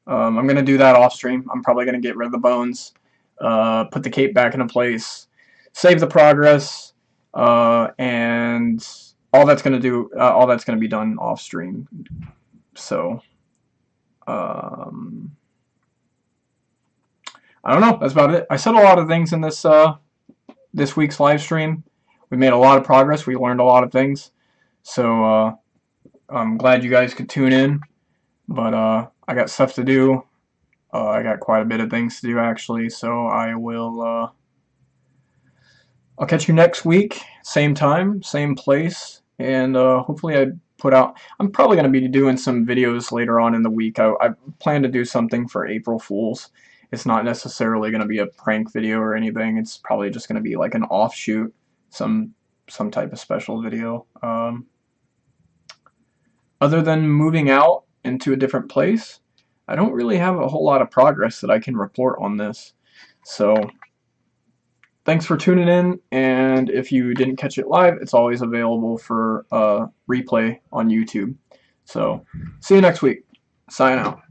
I'm going to do that off stream. I'm probably going to get rid of the bones, put the cape back into place, save the progress, and all that's going to be done off stream. So I don't know. That's about it. I said a lot of things in this this week's live stream. We made a lot of progress. We learned a lot of things. So I'm glad you guys could tune in. But I got stuff to do. I got quite a bit of things to do actually. So I will. I'll catch you next week, same time, same place, and hopefully I put out. I'm probably going to be doing some videos later on in the week. I plan to do something for April Fools. It's not necessarily going to be a prank video or anything. It's probably just going to be like an offshoot, some type of special video. Other than moving out into a different place, I don't really have a whole lot of progress that I can report on this. So thanks for tuning in, and if you didn't catch it live, it's always available for replay on YouTube. So see you next week. Sign out.